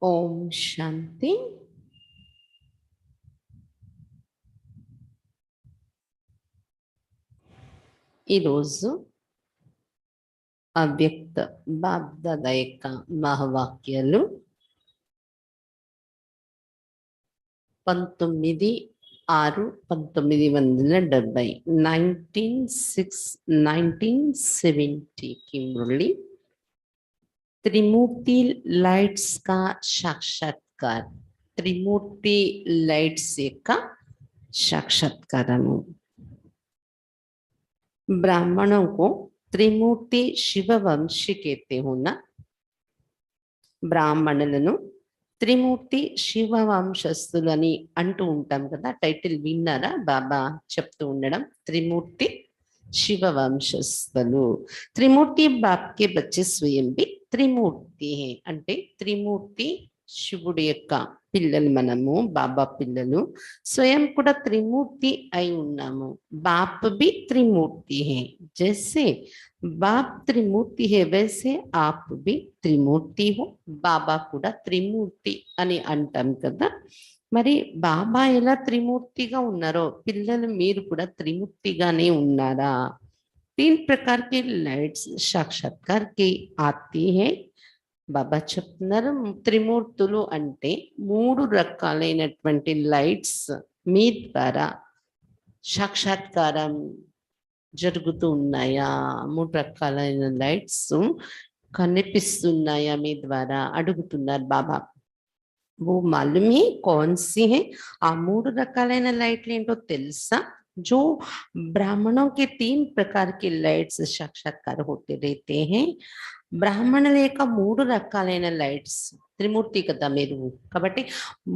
ఓం శాంతి. ఈరోజు అవ్యక్త బాప్దాద యొక్క మహావాక్యాలు 19/6/1970 1970 की मुरली त्रिमूर्ति लाइट्स का साक्षात्कार. त्रिमूर्ति लाइट्स का साक्षात्कारము. ब्राह्मणों को त्रिमूर्ति शिववंशी कहते हो ना. బ్రాహ్మణులను త్రిమూర్తి శివవంశస్థులని అంటూ ఉంటాం కదా. టైటిల్ విన్నారా? బాబా చెప్తూ ఉండడం త్రిమూర్తి శివవంశస్థులు. త్రిమూర్తి బాప్ కే బच्चे స్వయం भी త్రిమూర్తి హే. అంటే త్రిమూర్తి శివుడి యొక్క పిల్లలు మనము, బాబా పిల్లలు. స్వయం కూడా త్రిమూర్తి అయి ఉన్నాము. బాప్ भी त्रिमूर्ति है. जैसे बाप त्रिमूर्ति है वैसे आप भी त्रिमूर्ति हो. బాబా కూడా త్రిమూర్తి అని అంటాం కదా. మరి బాబా ఎలా త్రిమూర్తిగా ఉన్నారో పిల్లలు మీరు కూడా త్రిమూర్తిగానే ఉన్నారా? 3 प्रकार के लाइट्स साक्षात्कार के आती है. బాబా చెప్తున్నారు త్రిమూర్తులు అంటే 3 రకాలైనటువంటి లైట్స్ మీ ద్వారా సాక్షాత్కారం జరుగుతూ ఉన్నాయా? 3 రకాలైన లైట్స్ కనిపిస్తున్నాయా మీ ద్వారా అడుగుతున్నారు బాబా. वो मालूम है कौन सी है? ఆ 3 రకాలైన లైట్లు ఏంటో తెలుసా? जो ब्राह्मणों के 3 प्रकार के लाइट्स साक्षात्कार होते रहते हैं. బ్రాహ్మణుల యొక్క 3 రకాలైన లైట్స్ త్రిమూర్తి కదా మీరు, కాబట్టి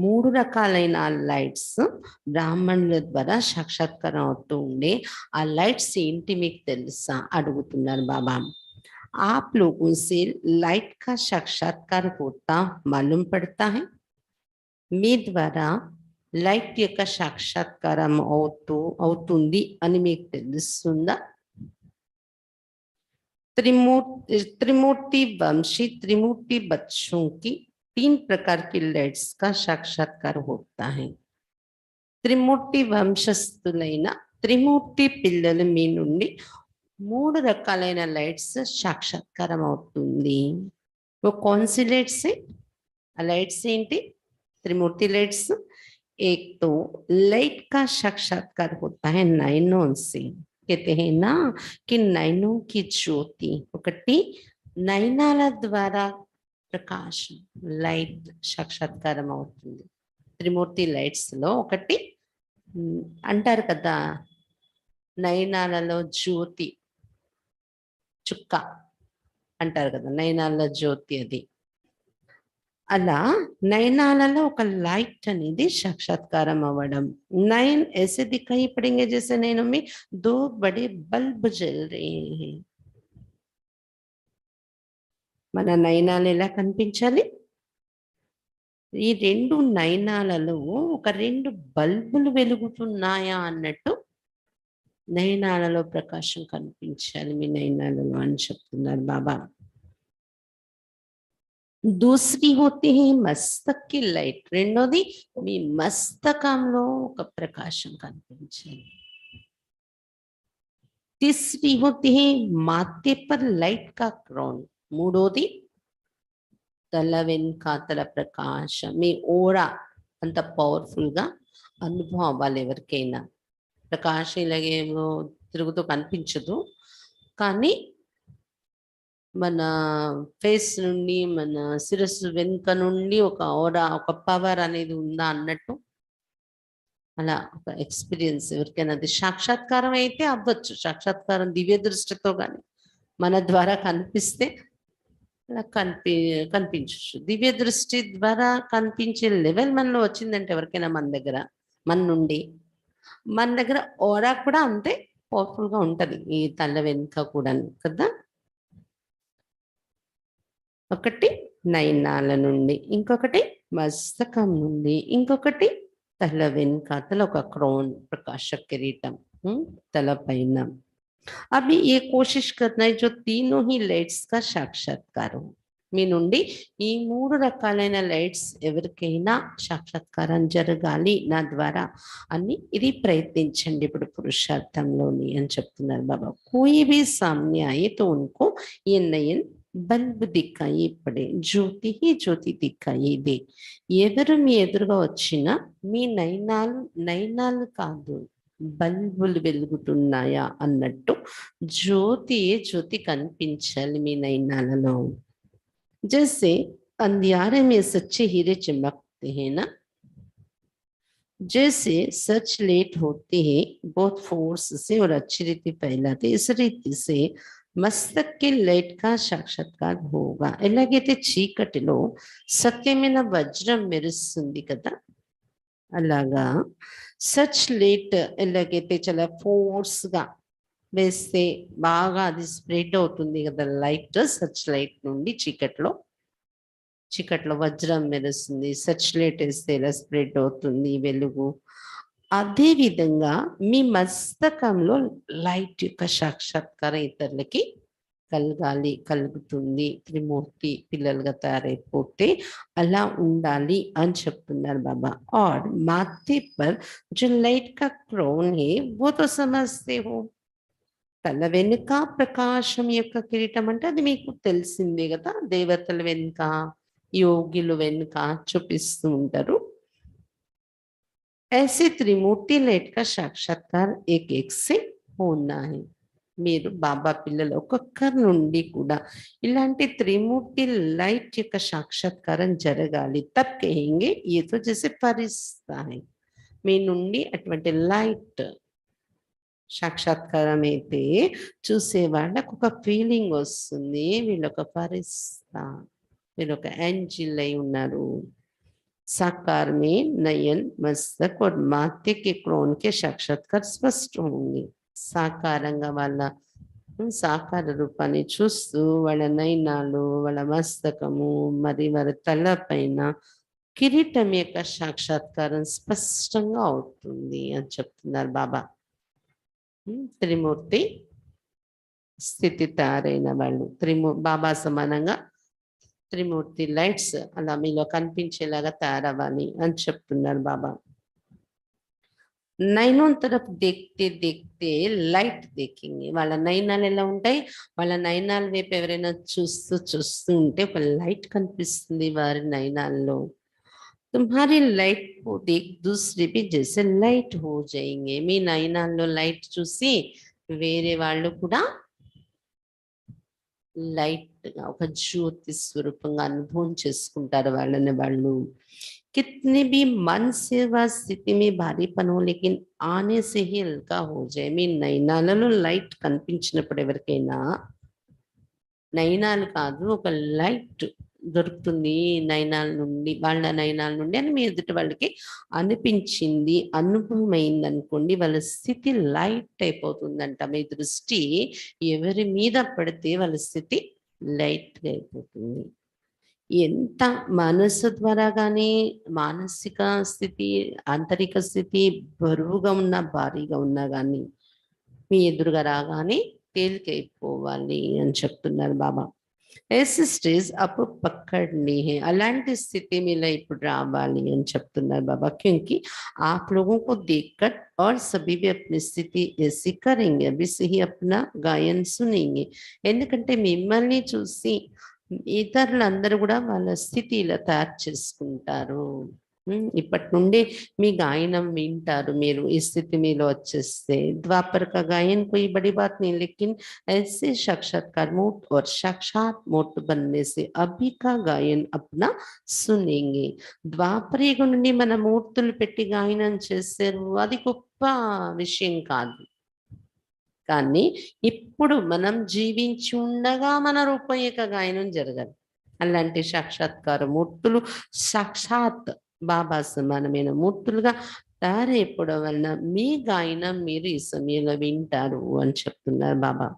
3 రకాలైన లైట్స్ బ్రాహ్మణుల ద్వారా సాక్షాత్కారం అవుతూ ఉండే ఆ లైట్స్ ఏంటి మీకు తెలుసా అడుగుతున్నారు బాబా. आप लोगों से लाइट का साक्षात्कार होता मालूम पड़ता है. మీ ద్వారా లైట్ యొక్క సాక్షాత్కారం అవుతుంది అని మీకు తెలుస్తుందా? त्रिमूर्ति वंशी त्रिमूर्ति बच्चों की 3 प्रकार की लाइट्स का साक्षात्कार होता है. त्रिमूर्ति వంశస్థులైన త్రిమూర్తి పిల్లల మీ నుండి 3 రకాలైన లైట్స్ సాక్షాత్కారం అవుతుంది. वो कौन सी लाइट्स है? ఆ లైట్స్ ఏంటి? त्रिमूर्ति लाइट्स. एक तो लाइट का साक्षात्कार होता है नयनों से. कहते हैं ना कि नयनों की ज्योति ఒకటి నయనాల ద్వారా ప్రకాశం లైట్ సాక్షాత్కారం అవుతుంది. త్రిమూర్తి లైట్స్ లో ఒకటి అంటారు కదా, నయనాలలో జ్యోతి చుక్క అంటారు కదా, నయనాల జ్యోతి. అది అలా నయనాలలో ఒక లైట్ అనేది సాక్షాత్కారం అవ్వడం. नयन ऐसे दिखाई पड़ेंगे जैसे नयनों में 2 बड़े बल्ब जल रहे हैं. మన నయనాలు ఎలా కనిపించాలి? ఈ 2 నయనాలలో ఒక 2 బల్బులు వెలుగుతున్నాయా అన్నట్టు నయనాలలో ప్రకాశం కనిపించాలి మీ నయనాలలో అని చెప్తున్నారు బాబా. दूसरी होती है मस्तक की लाइट. రెండోది మీ మస్తకంలో ఒక ప్రకాశం కనిపించాలి. तीसरी होती है माथे पर लाइट का क्राउन. మూడోది తల వెనకాతల ప్రకాశం. మీ ఓరా అంత పవర్ఫుల్ గా అనుభవం అవ్వాలి ఎవరికైనా. ప్రకాశం ఇలాగే తిరుగుతూ కనిపించదు, కానీ మన ఫేస్ నుండి మన శిరస్సు వెనుక నుండి ఒక ఓరా ఒక పవర్ అనేది ఉందా అన్నట్టు అలా ఒక ఎక్స్పీరియన్స్ ఎవరికైనా అది సాక్షాత్కారం అయితే అవ్వచ్చు. సాక్షాత్కారం దివ్య దృష్టితో కానీ మన ద్వారా కనిపిస్తే అలా కనిపించచ్చు. దివ్య దృష్టి ద్వారా కనిపించే లెవెల్ మనలో వచ్చిందంటే ఎవరికైనా మన దగ్గర మన దగ్గర ఓరా కూడా అంతే పవర్ఫుల్ గా ఉంటది ఈ తల వెనుక కూడా కదా. ఒకటి నయనాల నుండి, ఇంకొకటి మస్తకం నుండి, ఇంకొకటి తల వెనకాతల ఒక క్రౌన్ ప్రకాశ కిరీటం తల పైన. अभी ये कोशिश करना है जो तीनों ही लाइट्स का साक्षात्कार हो. మీ నుండి ఈ 3 రకాలైన లైట్స్ ఎవరికైనా సాక్షాత్కారం జరగాలి నా ద్వారా అని ఇది ప్రయత్నించండి ఇప్పుడు పురుషార్థంలోని అని చెప్తున్నారు బాబా. కోయి భీ సామ్నే ఆయే తో ఉनको ये नयन బల్బ్ దిక్కాయి పడే జ్యోతి హీ జ్యోతి దిక్కాయి దే. ఎవరు మీ ఎదురుగా వచ్చినా మీ నయనాలు నయనాలు కాదు బల్బులు వెలుగుతున్నాయా అన్నట్టు జ్యోతి జ్యోతి కనిపించాలి మీ నయనాలలో. जैसे अंधियारे में सच्चे हीरे चमकते हैं ना, जैसे सच लेट होते हैं बहुत फोर्स से और अच्छी रीति फैलाते, इस रीति से మస్తక్ కి లైట్ కా సాక్షాత్కార్ హోగా. ఎలాగైతే చీకటిలో సత్యమైన వజ్రం మెరుస్తుంది కదా, అలాగా సచ్ లైట్ ఎలాగైతే చాలా ఫోర్స్ గా వేస్తే బాగా అది స్ప్రెడ్ అవుతుంది కదా లైట్. సచ్ లైట్ నుండి చీకట్లో వజ్రం మెరుస్తుంది. సచ్ లైట్ వేస్తే ఇలా స్ప్రెడ్ అవుతుంది వెలుగు. అదే విధంగా మీ మస్తకంలో లైట్ యొక్క సాక్షాత్కారం ఇతరులకి కలుగుతుంది. త్రిమూర్తి పిల్లలుగా తయారైపోతే అలా ఉండాలి అని చెప్తున్నారు బాబా. और माथे पर जो लाइट का क्राउन है वो तो समझते हो. తల వెనుక ప్రకాశం యొక్క కిరీటం అంటే అది మీకు తెలిసిందే కదా. దేవతల వెనుక యోగిలు వెనుక చూపిస్తూ ఉంటారు. ऐसे त्रिमूर्ति लाइट का साक्षात्कार एक एक से होना है. మీరు బాబా పిల్లలు ఒక్కొక్కరి నుండి కూడా ఇలాంటి త్రిమూర్తి లైట్ యొక్క సాక్షాత్కారం జరగాలి. తబ్ కహేంగే ఏ తో జైసే ఫరిస్తా హై. మీ నుండి అటువంటి లైట్ సాక్షాత్కారం అయితే చూసే వాళ్ళకు ఒక ఫీలింగ్ వస్తుంది, వీళ్ళొక ఫరిస్తా, వీళ్ళొక ఏంజిల్ అయి ఉన్నారు. साकार में नयन मस्तक और माथे के क्रोन के साक्षात्कार स्पष्ट होंगे. సాకారంగా వాళ్ళ సాకార రూపాన్ని చూస్తూ వాళ్ళ నయనాలు వాళ్ళ మస్తకము మరి వారి తల పైన కిరీటం యొక్క సాక్షాత్కారం స్పష్టంగా అవుతుంది అని చెప్తున్నారు బాబా. త్రిమూర్తి స్థితి తయారైన వాళ్ళు బాబా సమానంగా త్రిమూర్తి లైట్స్ అలా మీలో కనిపించేలాగా తయారవ్వాలి అని చెప్తున్నారు బాబా. నైనోన్ తరఫ్ దేక్తే దేక్తే లైట్ దేకింగ్. వాళ్ళ నయనాలు ఎలా ఉంటాయి, వాళ్ళ నయనాల వైపు ఎవరైనా చూస్తూ ఉంటే ఒక లైట్ కనిపిస్తుంది వారి నయనాల్లో. తుమ్హారీ లైట్ को देख दूसरे भी जैसे लाइट हो जाएंगे. మీ నయనాల్లో లైట్ చూసి వేరే వాళ్ళు కూడా లైట్ గా ఒక జ్యోతి స్వరూపంగా అనుభవం చేసుకుంటారు వాళ్ళని వాళ్ళు. कितने भी मन से व स्थिति में भारीपन हो लेकिन आने से ही हल्का हो जाए. మీ నయనాలలో లైట్ కనిపించినప్పుడు ఎవరికైనా నయనాలు కాదు ఒక లైట్ దొరుకుతుంది నయనాల నుండి, వాళ్ళ నయనాల నుండి అని మీ ఎదుటి వాళ్ళకి అనిపించింది, అనుభవం అయింది అనుకోండి, వాళ్ళ స్థితి లైట్ అయిపోతుందంట. మీ దృష్టి ఎవరి మీద పడితే వాళ్ళ స్థితి లైట్ అయిపోతుంది. ఎంత మనసు ద్వారా కానీ మానసిక స్థితి ఆంతరిక స్థితి బరువుగా ఉన్నా భారీగా ఉన్నా కానీ మీ ఎదురుగా రాగానే తేలికైపోవాలి అని చెప్తున్నారు బాబా. ऐसी स्टेज अब पकड़नी है. అలాంటి స్థితి మీలో ఇప్పుడు రావాలి అని చెప్తున్నారు బాబా. क्योंकि आप लोगों को देखकर और सभी भी अपनी स्थिति ऐसी करेंगे, अभी से ही अपना गायन सुनेंगे. ఎందుకంటే మిమ్మల్ని చూసి ఇతరులందరూ కూడా వాళ్ళ స్థితి ఇలా తయారు చేసుకుంటారు. ఇప్పటి నుండి మీ గాయనం వింటారు మీరు ఈ స్థితి మీలో వచ్చేస్తే. द्वापर का गायन कोई बड़ी बात नहीं, लेकिन ऐसे साक्षात्कार मूर्त और साक्षात मूर्त बनने से अभी का गायन अपना सुनेंगे. ద్వాపర యుగం నుండి మన మూర్తులు పెట్టి గాయనం చేశారు, అది గొప్ప విషయం కాదు. కానీ ఇప్పుడు మనం జీవించి ఉండగా మన రూపం యొక్క గాయనం జరగాలి. అలాంటి సాక్షాత్కార మూర్తులు సాక్షాత్ బాబా సమానమైన మూర్తులుగా తయారైపోవడం వలన మీ గాయనం మీరు ఈ సమయంలో వింటారు అని చెప్తున్నారు బాబా.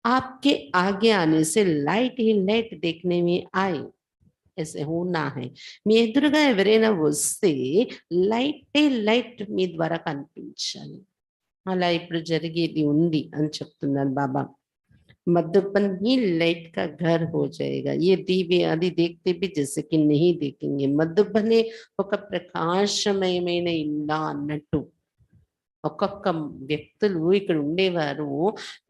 आपके आगे आने से लाइट ही लाइट देखने में आए, ऐसे होना है. మీ ఎదురుగా ఎవరైనా వస్తే లైటే లైట్ మీ ద్వారా కనిపించాలి. అలా ఇప్పుడు జరిగేది ఉంది అని చెప్తున్నారు బాబా. मधुबन ही लाइट का घर हो जाएगा। ये दीवे आदि देखते भी जैसे कि नहीं देखेंगे, మధుబనే ఒక ప్రకాశమయమైన ఇల్లా అన్నట్టు ఒక్కొక్క వ్యక్తులు ఇక్కడ ఉండేవారు.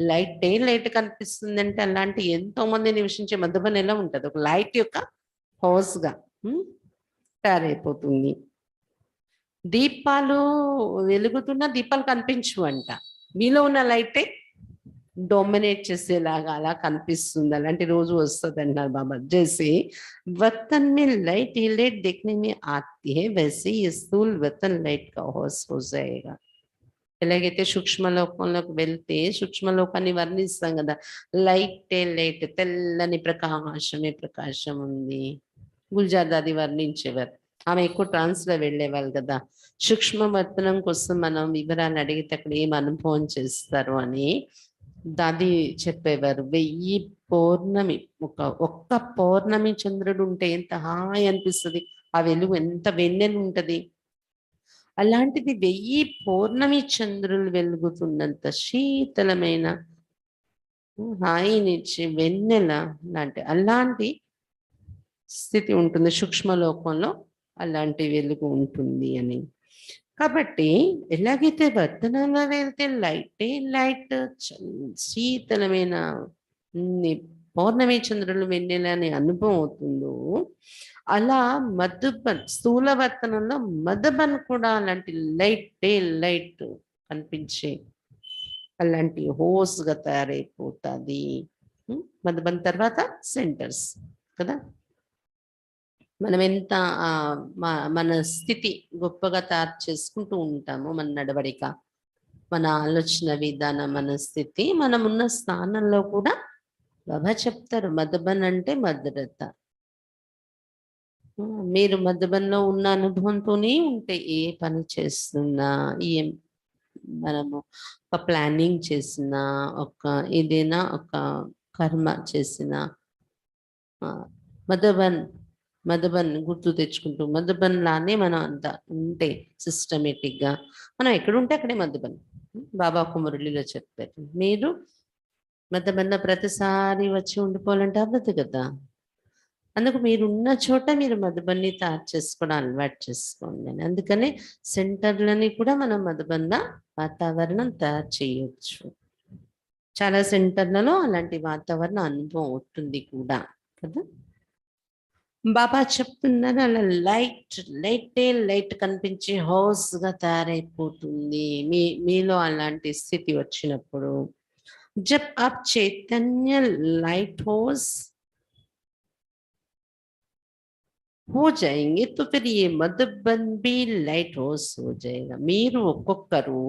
లైట్ కనిపిస్తుందంటే అలాంటి ఎంతో మంది నివసించే మధుబన్ ఎలా ఉంటది, ఒక లైట్ యొక్క హౌస్ గా తయారైపోతుంది. దీపాలు వెలుగుతున్న దీపాలు కనిపించు అంట, మీలో ఉన్న లైటే डोमिनेट చేసేలాగా అలా కనిపిస్తుంది, అలాంటి రోజు వస్తుంది అన్నారు బాబా. जैसे वतन में लाइट ही लाइट देखने में आती है, वैसे ही स्थूल वतन लाइट का हौस हो जाएगा. ఎలాగైతే సూక్ష్మలోకంలోకి వెళ్తే సూక్ష్మలోకాన్ని వర్ణిస్తాం కదా, లైటే లైట్, తెల్లని ప్రకాశమే ప్రకాశం ఉంది. గుల్జార్ దాది వర్ణించేవారు, ఆమె ఎక్కువ ట్రాన్స్ లో వెళ్ళేవాళ్ళు కదా. సూక్ష్మ వర్తనం కోసం మనం వివరాలు అడిగితే అక్కడ ఏం అనుభవం చేస్తారు అని దాది చెప్పేవారు. 1000 పౌర్ణమి, ఒక్క పౌర్ణమి చంద్రుడు ఉంటే ఎంత హాయి అనిపిస్తుంది, ఆ వెలుగు ఎంత వెన్నెలు ఉంటది. అలాంటిది 1000 పౌర్ణమి చంద్రులు వెలుగుతున్నంత శీతలమైన హాయినిచ్చి వెన్నెల లాంటి అలాంటి స్థితి ఉంటుంది సూక్ష్మలోకంలో, అలాంటి వెలుగు ఉంటుంది అని. కాబట్టి ఎలాగైతే వర్తనంలో వెళ్తే లైటే లైట్, శీతలమైన పౌర్ణమి చంద్రులు వెన్నెల అనే అనుభవం అవుతుందో, అలా మధుబన్ స్థూల వర్తనంలో మధుబన్ కూడా అలాంటి లైటే లైట్ కనిపించే అలాంటి హోస్ గా తయారైపోతుంది. మధుబన్ తర్వాత సెంటర్స్ కదా. మనం ఎంత మన స్థితి గొప్పగా తయారు చేసుకుంటూ ఉంటాము, మన నడవడిక, మన ఆలోచన విధానం, మన స్థితి, మనం ఉన్న స్థానంలో కూడా బాబా చెప్తారు మధుబన్ అంటే మధురత. మీరు మధుబన్లో ఉన్న అనుభవంతోనే ఉంటే ఏ పని చేస్తున్నా, ఏం మనము ఒక ప్లానింగ్ చేసిన, ఒక ఏదైనా ఒక కర్మ చేసిన మధుబన్ గుర్తు తెచ్చుకుంటూ మధుబన్ లానే మనం అంతా ఉంటే సిస్టమేటిక్ గా మనం ఎక్కడుంటే అక్కడే మధుబన్. బాబా ఒక మురళిలో చెప్పారు, మీరు మధుబన్లో ప్రతిసారి వచ్చి ఉండిపోవాలంటే అవ్వదు కదా. అందుకు మీరు ఉన్న చోట మీరు మధుబన్ని తయారు చేసుకోవడం అలవాటు చేసుకోండి అని. అందుకనే సెంటర్లని కూడా మనం మధుబన్గా వాతావరణం తయారు చేయొచ్చు. చాలా సెంటర్లలో అలాంటి వాతావరణ అనుభవం అవుతుంది కూడా కదా. బాబా చెప్తున్నారు అలా లైట్ కనిపించే హౌస్ గా తయారైపోతుంది మీలో అలాంటి స్థితి వచ్చినప్పుడు. జబ్ ఆప్ చైతన్య లైట్ హౌస్ हो जाएंगे तो फिर ये मधुबन भी लाइट हाउस हो जाएगा. మీరు ఒక్కొక్కరు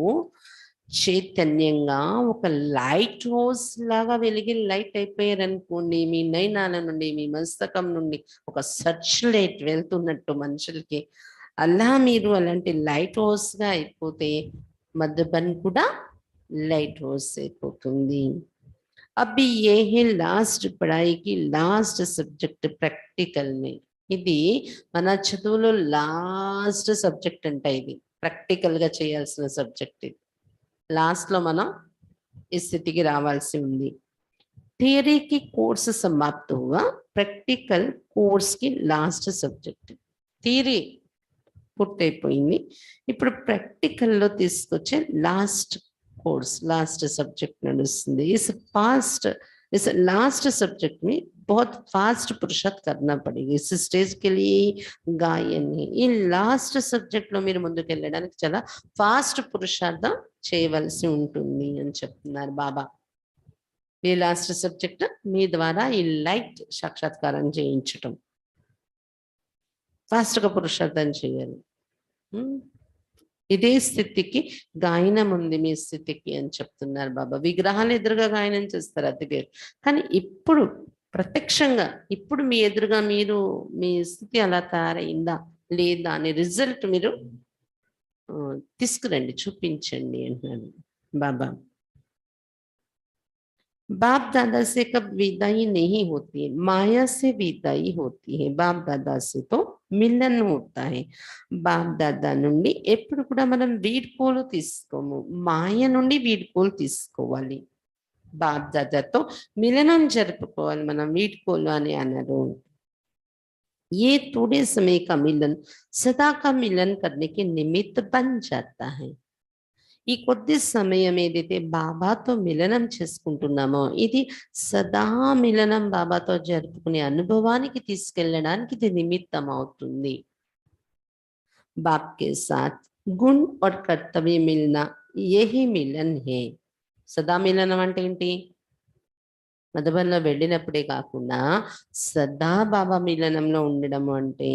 చైతన్యంగా ఒక లైట్ హౌస్ లాగా వెలిగి లైట్ అయిపోయారనుకోండి, మీ నయనాల నుండి మీ మస్తకం నుండి ఒక సర్చ్ లైట్ వెళ్తున్నట్టు మనుషులకి, అలా మీరు అలాంటి లైట్ హౌస్ గా అయిపోతే మధుబన్ కూడా లైట్ హౌస్ అయిపోతుంది. అబ్బి ఏ లాస్ట్ పడాయికి లాస్ట్ సబ్జెక్ట్ ప్రాక్టికల్ ని, ఇది మన చదువులో లాస్ట్ సబ్జెక్ట్ అంట, ఇది ప్రాక్టికల్ గా చేయాల్సిన సబ్జెక్ట్. ఇది లాస్ట్ లో మనం ఈ స్థితికి రావాల్సి ఉంది. థియరీకి కోర్సు సమాప్త హువా, ప్రాక్టికల్ కోర్స్ కి లాస్ట్ సబ్జెక్ట్. థియరీ పూర్తయిపోయింది, ఇప్పుడు ప్రాక్టికల్లో తీసుకొచ్చే లాస్ట్ कोर्स लास्ट सब्जेक्ट नడుస్తుంది. इस लास्ट सब्जेक्ट में बहुत फास्ट पुरुषार्थ करना पड़ेगा. इस स्टेज के लिए गायन है. ఈ లాస్ట్ సబ్జెక్ట్ లో మీరు ముందుకు వెళ్ళడానికి చాలా ఫాస్ట్ పురుషార్థం చేయవలసి ఉంటుంది అని చెప్తున్నారు బాబా. ఈ లాస్ట్ సబ్జెక్ట్ మీ ద్వారా ఈ లైట్ సాక్షాత్కారం చేయించటం, ఫాస్ట్ గా పురుషార్థం చేయాలి. ఇదే స్థితికి గాయనం ఉంది మీ స్థితికి అని చెప్తున్నారు బాబా. విగ్రహాలు ఎదురుగా గాయనం చేస్తారు, అది వేరు. కానీ ఇప్పుడు ప్రత్యక్షంగా ఇప్పుడు మీ ఎదురుగా మీరు మీ స్థితి అలా తయారైందా లేదా అనే రిజల్ట్ మీరు తీసుకురండి, చూపించండి అంటున్నాను బాబా. बाप दादा से कब विदाई नहीं होती है, माया से विदाई होती है. बाप दादा से तो మిలన్ होता है. బాప్ దాదా నుండి ఎప్పుడు కూడా మనం వీడ్కోలు తీసుకోము, మాయ నుండి వీడ్కోలు తీసుకోవాలి. బాప్ దాదాతో మిలనం జరుపుకోవాలి మనం, వీడ్కోలు అని అనరు. ये थोड़े समय का मिलन सदा का मिलन करने के निमित्त बन जाता है. ఈ కొద్ది సమయం ఏదైతే బాబాతో మిలనం చేసుకుంటున్నామో ఇది సదా మిలనం బాబాతో జరుపుకునే అనుభవానికి తీసుకెళ్ళడానికి ఇది నిమిత్తం అవుతుంది. बाप के साथ गुण और कर्तव्य मिलना यही मिलन है. సదా మిలనం అంటే ఏంటి? మధుబన్లో వెళ్ళినప్పుడే కాకుండా సదా బాబా మిలనంలో ఉండడం అంటే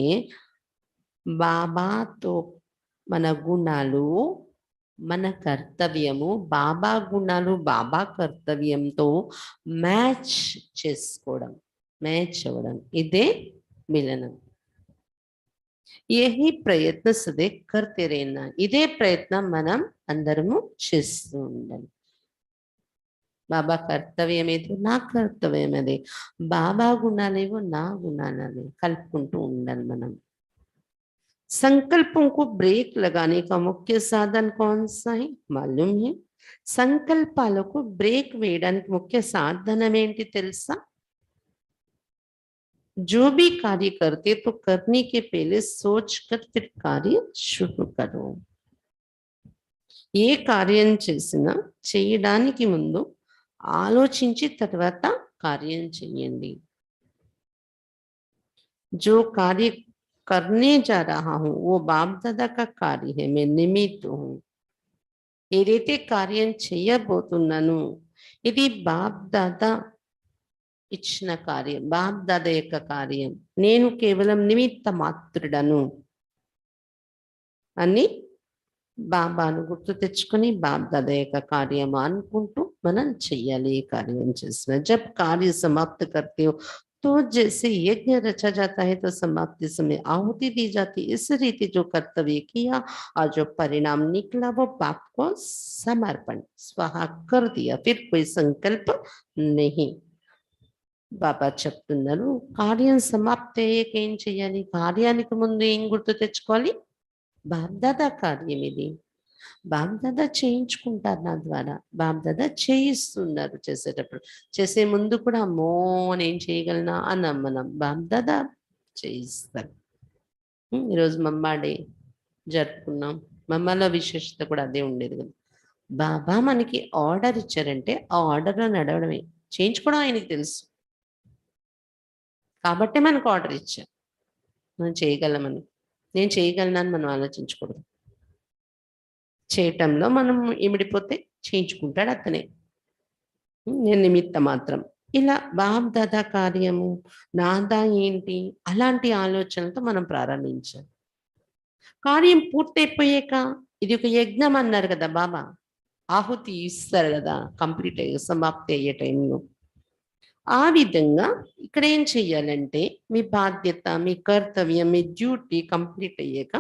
బాబాతో మన గుణాలు మన కర్తవ్యము, బాబా గుణాలు బాబా కర్తవ్యంతో మ్యాచ్ చేసుకోవడం, మ్యాచ్ అవ్వడం, ఇదే మిలనం. यही ప్రయత్న సదే కర్తే रहना. ఇదే ప్రయత్నం మనం అందరము చేస్తూ ఉండాలి. బాబా కర్తవ్యం ఏదో నా కర్తవ్యం అదే, బాబా గుణాలేవో నా గుణాలే కలుపుకుంటూ ఉండాలి మనం. संकल्पों को ब्रेक लगाने का मुख्य साधन कौन सा है मालूम है? సంకల్పాలకు బ్రేక్ వేయడానికి ముఖ్య సాధనం ఏంటి తెలుసా? जो भी कार्य करते तो करने के पहले सोचकर फिर कार्य शुरू करो. ఏ కార్యం చేసినా చేయడానికి ముందు ఆలోచించి తర్వాత కార్యం చేయండి. जो कार्य करने जा रहा हूं वो बाप दादा का कार्य है, मैं निमित्त हूं. ఏదైతే కార్యం చేయబోతున్నాను ఇది బాప్ దాదా ఇచ్చిన కార్యం, బాప్ దాదా యొక్క కార్యం, నేను కేవలం నిమిత్త మాత్రుడను అని బాబాను గుర్తు తెచ్చుకొని బాప్ దాదా యొక్క కార్యం అనుకుంటూ మనం చెయ్యాలి. ఈ కార్యం చేసిన जब कार्य समाप्त करते हो तो जैसे यज्ञ रचा जाता है तो समाप्ति समय आहुति दी जाती. इस रीति जो कर्तव्य किया और जो परिणाम निकला वो बाप को समर्पण स्वाहा कर दिया, फिर कोई संकल्प नहीं. బాబా చెప్తున్నారు కార్యం సమాప్తి అయ్యాక ఏం చెయ్యాలి? కార్యానికి ముందు ఏం గుర్తు తెచ్చుకోవాలి? బాప్దాదా కార్యం ఇది, బాప్దాదా చేయించుకుంటారు నా ద్వారా, బాప్దాదా చేయిస్తున్నారు. చేసేటప్పుడు చేసే ముందు కూడా అమ్మో నేను చేయగలనా అని మనం, బాప్దాదా చేయిస్తారు. ఈరోజు మమ్మా డే జరుపుకున్నాం, మమ్మలో విశేషత కూడా అదే ఉండేది కదా. బాబా మనకి ఆర్డర్ ఇచ్చారంటే ఆ ఆర్డర్లో నడవడమే, చేయించుకోవడం ఆయనకి తెలుసు కాబట్టి మనకు ఆర్డర్ ఇచ్చారు. మనం చేయగలమని, నేను చేయగలనని మనం ఆలోచించకూడదు. చేయటంలో మనం ఇమిడిపోతే చేయించుకుంటాడు అతనే, నేను నిమిత్త మాత్రం. ఇలా బాప్ దాదా కార్యము నాదా ఏంటి అలాంటి ఆలోచనలతో మనం ప్రారంభించాలి. కార్యం పూర్తయిపోయాక ఇది ఒక యజ్ఞం అన్నారు కదా బాబా, ఆహుతి ఇస్తారు కదా కంప్లీట్ అయ్యే సమాప్తి అయ్యే టైంలో. ఆ విధంగా ఇక్కడ ఏం చెయ్యాలంటే మీ బాధ్యత, మీ కర్తవ్యం, మీ డ్యూటీ కంప్లీట్ అయ్యాక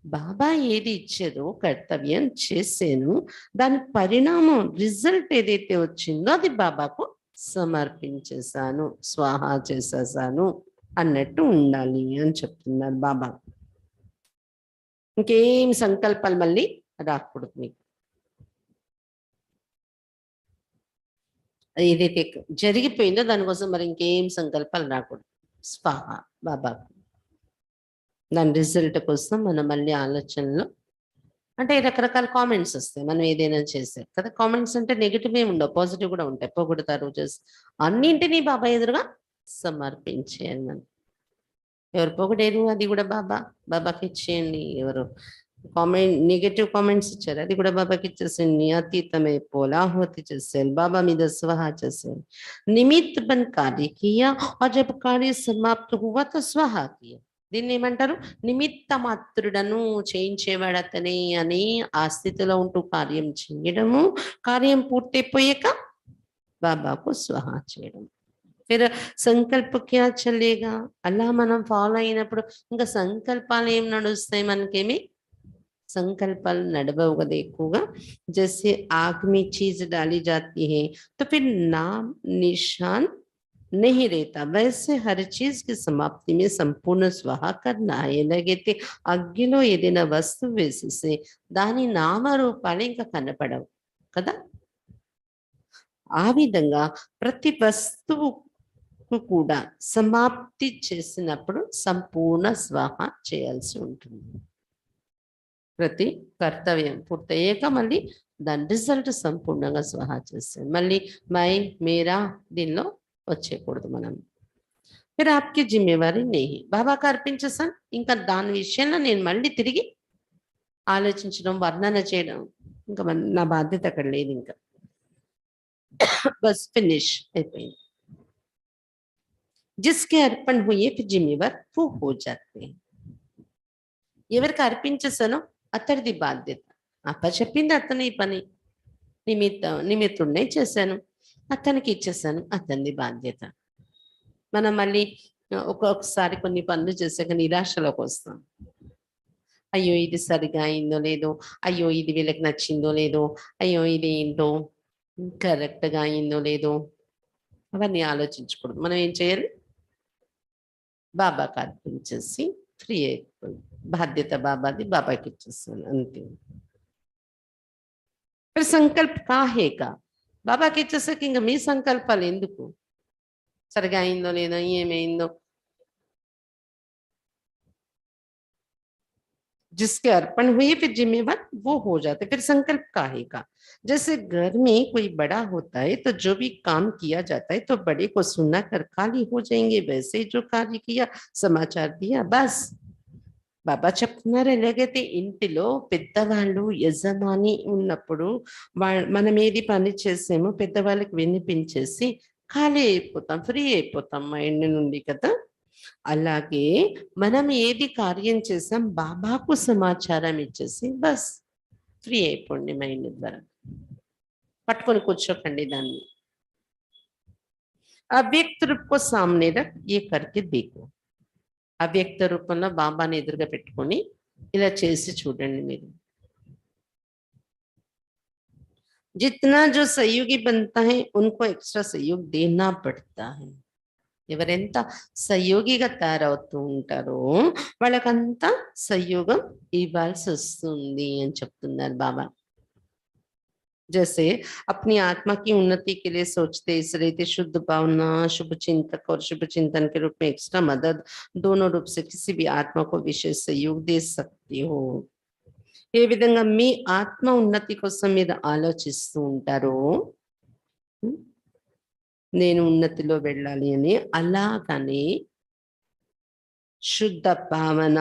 బాబా ఏది ఇచ్చారో కర్తవ్యం చేసాను, దాని పరిణామం రిజల్ట్ ఏదైతే వచ్చిందో అది బాబాకు సమర్పించేశాను, స్వాహా చేసేసాను అన్నట్టు ఉండాలి అని చెప్తున్నారు బాబా. ఇంకేం సంకల్పాలు మళ్ళీ రాకూడదు మీకు. ఏదైతే జరిగిపోయిందో దానికోసం మరి ఇంకేం సంకల్పాలు రాకూడదు. స్వాహా బాబాకు. దాని రిజల్ట్ కోసం మనం మళ్ళీ ఆలోచనలో అంటే రకరకాల కామెంట్స్ వస్తాయి మనం ఏదైనా చేసే కదా. కామెంట్స్ అంటే నెగిటివ్ ఏమి ఉండవు, పాజిటివ్ కూడా ఉంటాయి. పొగుడుతారు, చేసి అన్నింటినీ బాబా ఎదురుగా సమర్పించేయాలి మనం. ఎవరు పొగిడేరు అది కూడా బాబాకి ఇచ్చేయండి. ఎవరు నెగటివ్ కామెంట్స్ ఇచ్చారు అది కూడా బాబాకి ఇచ్చేసేయండి. అతీతమే పోలాహుతి చేసేయాలి, బాబా మీద స్వహా చేసేయాలి. నిమిత్ బన్ కార్య కియా और जब कार्य समाप्त हुआ तो స్వహా కియా. దీన్ని ఏమంటారు? నిమిత్త మాత్రుడను, చేయించేవాడు అతనే అని ఆ స్థితిలో ఉంటూ కార్యం చేయడము, కార్యం పూర్తయిపోయాక బాబాకు స్వహా చేయడం. फिर సంకల్ప క్యా చలేగా, అలా మనం ఫాలో అయినప్పుడు ఇంకా సంకల్పాలు ఏం నడుస్తాయి? మనకేమి संकल्पाल नडबव कदा ఎక్కువగా. जैसे आग में चीज डाली जाती है तो फिर नाम निशान नहीं रहता, वैसे हर चीज की समाप्ति में संपूर्ण स्वाहा करना है. ఎలాగైతే అగ్గిలో ఏదైనా వస్తువు వేసేస్తే దాని నామరూపాలు ఇంకా కనపడవు కదా. ఆ విధంగా ప్రతి వస్తువుకు కూడా సమాప్తి చేసినప్పుడు సంపూర్ణ స్వాహ చేయాల్సి ఉంటుంది. ప్రతి కర్తవ్యం పూర్తయ్యాక మళ్ళీ దాని రిజల్ట్ సంపూర్ణంగా స్వాహా చేస్తుంది. మళ్ళీ మై మేరా దీనిలో వచ్చేయకూడదు మనం. फिर आपकी जिम्मेवारी नहीं బాబాకి అర్పించేసాను, ఇంకా దాని విషయంలో నేను మళ్ళీ తిరిగి ఆలోచించడం వర్ణన చేయడం ఇంకా నా బాధ్యత అక్కడ లేదు. ఇంకా బస్ ఫినిష్ అయిపోయింది. जिसके अर्पण हुए फिर जिम्मेवार वो हो जाते हैं. ఎవరికి అర్పించేసానో అతడిది బాధ్యత. అప్పచెప్పింది అతని పని, నిమిత్తుడినే చేశాను, అతనికి ఇచ్చేసాను, అతనిది బాధ్యత. మనం మళ్ళీ ఒక్కొక్కసారి కొన్ని పనులు చేసాక నిరాశలోకి వస్తాం. అయ్యో ఇది సరిగా అయిందో లేదో, అయ్యో ఇది వీళ్ళకి నచ్చిందో లేదో, అయ్యో ఇది ఏంటో కరెక్ట్గా అయిందో లేదో, అవన్నీ ఆలోచించకూడదు. మనం ఏం చేయాలి, బాబాకి అర్పించేసి ఫ్రీ అయిపోయి బాధ్యత బాబాది బాబాకి ఇచ్చేస్తాను అంతే. సంకల్ప కాహేకా బాబాకి ఇచ్చేసాక ఇంకా మీ సంకల్పాలు ఎందుకు, సరిగా అయిందో లేదో ఏమైందో. जिसके अर्पण हुए फिर जिम्मेवार वो हो जाते, फिर संकल्प काहे का. जैसे घर में कोई बड़ा होता है तो जो भी काम किया जाता है तो बड़े को सुनना कर खाली हो जाएंगे, वैसे जो कार्य किया समाचार दिया बस. బాబా చెప్తున్నారు ఎలాగైతే ఇంటిలో పెద్దవాళ్ళు యజమాని ఉన్నప్పుడు మనం ఏది పని చేసామో పెద్దవాళ్ళకి వినిపించేసి ఖాళీ అయిపోతాం, ఫ్రీ అయిపోతాం మైండ్ నుండి కదా. అలాగే మనం ఏది కార్యం చేసాం బాబాకు సమాచారం ఇచ్చేసి బస్ ఫ్రీ అయిపోండి మైండ్ ద్వారా. పట్టుకొని కూర్చోకండి దాన్ని. అవ్యక్త రూపం సామ్నే రఖ్ ఏ కర్కే దేఖో. అవ్యక్త రూపంలో బాబాని ఎదురుగా పెట్టుకొని ఇలా చేసి చూడండి మీరు. जितना जो सहयोगी बनता है उनको एक्स्ट्रा सहयोग देना पड़ता है. ఎవరెంత సహయోగిగా తయారవుతూ ఉంటారో వాళ్ళకంతా సహయోగం ఇవ్వాల్సి వస్తుంది అని చెప్తున్నారు బాబా. जैसे अपनी आत्मा की उन्नति के लिए सोचते इस रीति शुद्ध भावना, शुभ चिंतक और शुभ चिंतन के रूप में एक्स्ट्रा मदद दोनों रूप से किसी भी आत्मा को विशेष सहयोग दे सकती हो. ఏ విధంగా మీ ఆత్మ ఉన్నతి కోసం మీరు ఆలోచిస్తూ ఉంటారో నేను ఉన్నతిలో వెళ్ళాలి అని, అలాగని శుద్ధ భావన,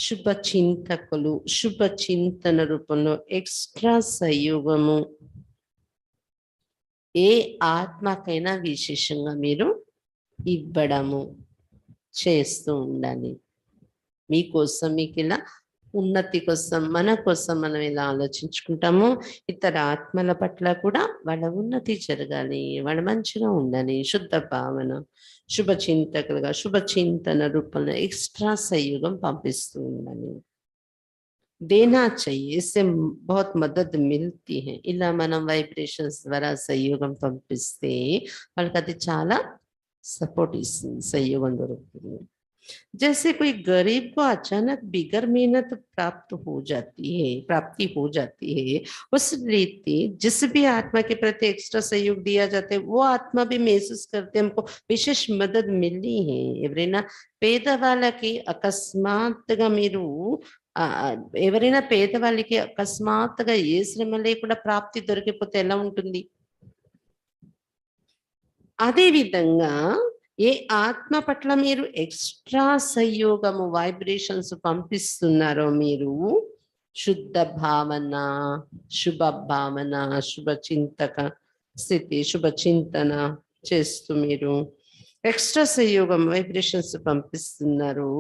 శుభ చింతకులు, శుభ చింతన రూపంలో ఎక్స్ట్రా సహయోగము ఏ ఆత్మకైనా విశేషంగా మీరు ఇవ్వడము చేస్తూ ఉండాలి. మీకోసం మీకు ఇలా ఉన్నతి కోసం మన కోసం మనం ఇలా ఆలోచించుకుంటాము, ఇతర ఆత్మల పట్ల కూడా వాళ్ళ ఉన్నతి జరగాలి, వాళ్ళ మంచిగా ఉండాలి. శుద్ధ భావన, శుభ చింతకులుగా శుభ చింతన రూపంలో ఎక్స్ట్రా సహయోగం పంపిస్తూ ఉండాలి. देना चाहिए, इससे बहुत मदद मिलती है. ఇలా మనం వైబ్రేషన్స్ ద్వారా సహయోగం పంపిస్తే వాళ్ళకి అది చాలా సపోర్ట్ ఇస్తుంది, సహయోగం దొరుకుతుంది. जैसे कोई गरीब को अचानक बिगर मेहनत प्राप्ति हो जाती है उस रीति जिस भी आत्मा के प्रति एक्स्ट्रा सहयोग दिया जाता है वो आत्मा भी महसूस करते हमको विशेष मदद मिली है. ఎవరైనా పేదవాళ్ళకి అకస్మాత్తుగా మీరు ఎవరైనా పేదవాళ్ళకి అకస్మాత్తుగా ఏ శ్రమ లేకుండా ప్రాప్తి దొరికిపోతే ఎలా ఉంటుంది, అదే విధంగా ఏ ఆత్మ పట్ల మీరు ఎక్స్ట్రా సహయోగము వైబ్రేషన్స్ పంపిస్తున్నారో మీరు శుద్ధ భావన, శుభ భావన, శుభ చింతక స్థితి, శుభ చింతన చేస్తూ మీరు ఎక్స్ట్రా సహయోగం వైబ్రేషన్స్ పంపిస్తున్నారు,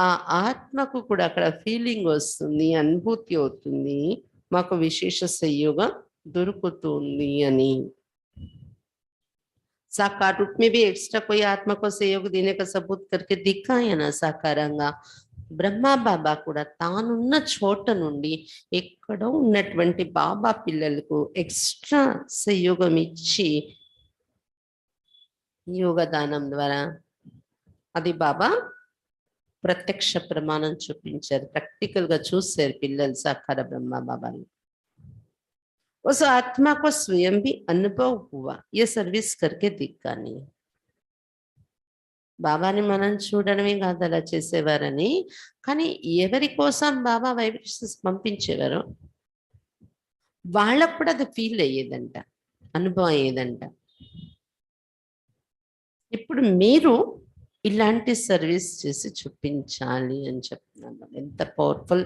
ఆ ఆత్మకు కూడా అక్కడ ఫీలింగ్ వస్తుంది, అనుభూతి అవుతుంది, మాకు విశేష సహయోగం దొరుకుతుంది అని. साकार रूप में भी एक्स्ट्रा कोई आत्मा को सहयोग देने का सबूत करके दिखाया ना साकाరంగా. బ్రహ్మ బాబా కూడా తానున్న చోట నుండి ఎక్కడో ఉన్నటువంటి బాబా పిల్లలకు ఎక్స్ట్రా సహయోగం ఇచ్చి యోగదానం ద్వారా అది బాబా ప్రత్యక్ష ప్రమాణం చూపించారు, ప్రాక్టికల్ గా చూశారు పిల్లలు సాకార బ్రహ్మ బాబాని. उस आत्मा को स्वयं भी अनुभव हुआ, ये सर्विस करके दिखानी है. బాబాని మనం చూడడమే కాదు అలా చేసేవారని, కానీ ఎవరి కోసం బాబా వైబ్రేషన్స్ పంపించేవారో వాళ్ళకు కూడా అది ఫీల్ అయ్యేదంట, అనుభవం అయ్యేదంట. ఇప్పుడు మీరు ఇలాంటి సర్వీస్ చేసి చూపించాలి అని చెప్తున్నాను. ఎంత పవర్ఫుల్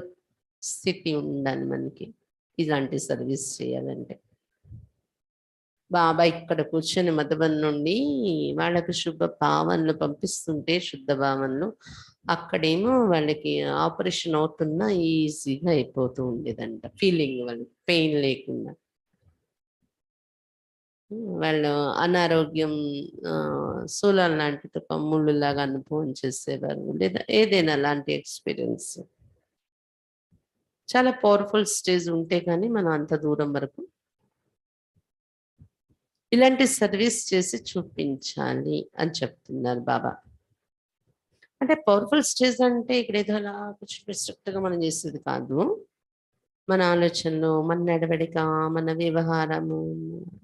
స్థితి ఉండాలి మనకి ఇలాంటి సర్వీస్ చేయాలంటే. బాబా ఇక్కడ కూర్చొని మధుబన్ నుండి వాళ్ళకు శుభ భావనలు పంపిస్తుంటే, శుద్ధ భావనలు, అక్కడేమో వాళ్ళకి ఆపరేషన్ అవుతున్నా ఈజీగా అయిపోతూ ఉండేదంట. ఫీలింగ్ వాళ్ళకి పెయిన్ లేకుండా. వాళ్ళు అనారోగ్యం శూలాలు లాంటి ముళ్ళులాగా అనుభవం చేసేవారు, లేదా ఏదైనా అలాంటి ఎక్స్పీరియన్స్. చాలా పవర్ఫుల్ స్టేజ్ ఉంటే కానీ మనం అంత దూరం వరకు ఇలాంటి సర్వీస్ చేసి చూపించాలి అని చెప్తున్నారు బాబా. అంటే పవర్ఫుల్ స్టేజ్ అంటే ఇక్కడ ఏదో అలా కొంచెం స్ట్రిక్ట్గా మనం చేసేది కాదు. మన ఆలోచనలు, మన నడవడిక, మన వ్యవహారము,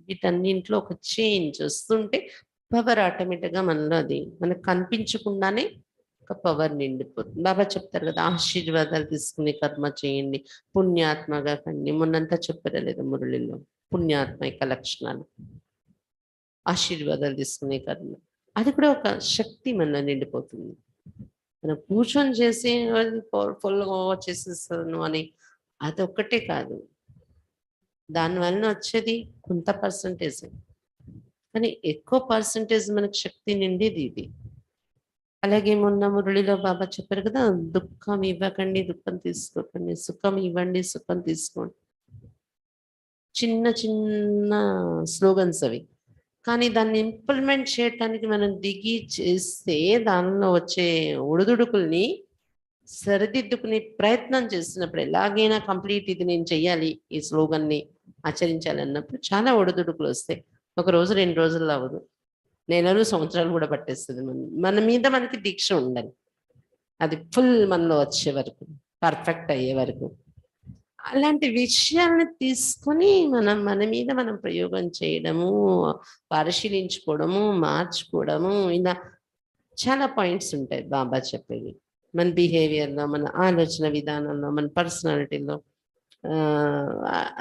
వీటన్నింటిలో ఒక చేంజ్ వస్తుంటే పవర్ ఆటోమేటిక్గా మనలో అది మనకు కనిపించకుండానే ఒక పవర్ నిండిపోతుంది. బాబా చెప్తారు కదా, ఆశీర్వాదాలు తీసుకుని కర్మ చేయండి, పుణ్యాత్మగా కండి. మొన్నంతా చెప్పారా లేదా మురళిలో, పుణ్యాత్మ యొక్క లక్షణాలు, ఆశీర్వాదాలు తీసుకునే కర్మ. అది కూడా ఒక శక్తి మనలో నిండిపోతుంది. మనం కూర్చొని చేసి పవర్ఫుల్గా చేసేస్తాను అని అదొక్కటే కాదు, దానివల్ల వచ్చేది కొంత పర్సంటేజ్, కానీ ఎక్కువ పర్సంటేజ్ మనకు శక్తి నిండేది ఇది. అలాగే మొన్న మురళిలో బాబా చెప్పారు కదా, దుఃఖం ఇవ్వకండి, దుఃఖం తీసుకోకండి, సుఖం ఇవ్వండి, సుఖం తీసుకోండి. చిన్న చిన్న స్లోగన్స్ అవి, కానీ దాన్ని ఇంప్లిమెంట్ చేయటానికి మనం దిగి చేస్తే దానిలో వచ్చే ఒడిదుడుకుల్ని సరిదిద్దుకునే ప్రయత్నం చేసినప్పుడు, ఎలాగైనా కంప్లీట్ ఇది నేను చెయ్యాలి, ఈ స్లోగన్ని ఆచరించాలి అన్నప్పుడు చాలా ఒడిదుడుకులు వస్తాయి. ఒక రోజు 2 రోజుల్లో అవ్వదు, నెలలు సంవత్సరాలు కూడా పట్టేస్తుంది. మన మీద మనకి దీక్ష ఉండాలి, అది ఫుల్ మనలో వచ్చే వరకు, పర్ఫెక్ట్ అయ్యే వరకు. అలాంటి విషయాలను తీసుకొని మన మీద మనం ప్రయోగం చేయడము, పరిశీలించుకోవడము, మార్చుకోవడము, ఇలా చాలా పాయింట్స్ ఉంటాయి బాబా చెప్పేవి. మన బిహేవియర్లో, మన ఆలోచన విధానంలో, మన పర్సనాలిటీలో,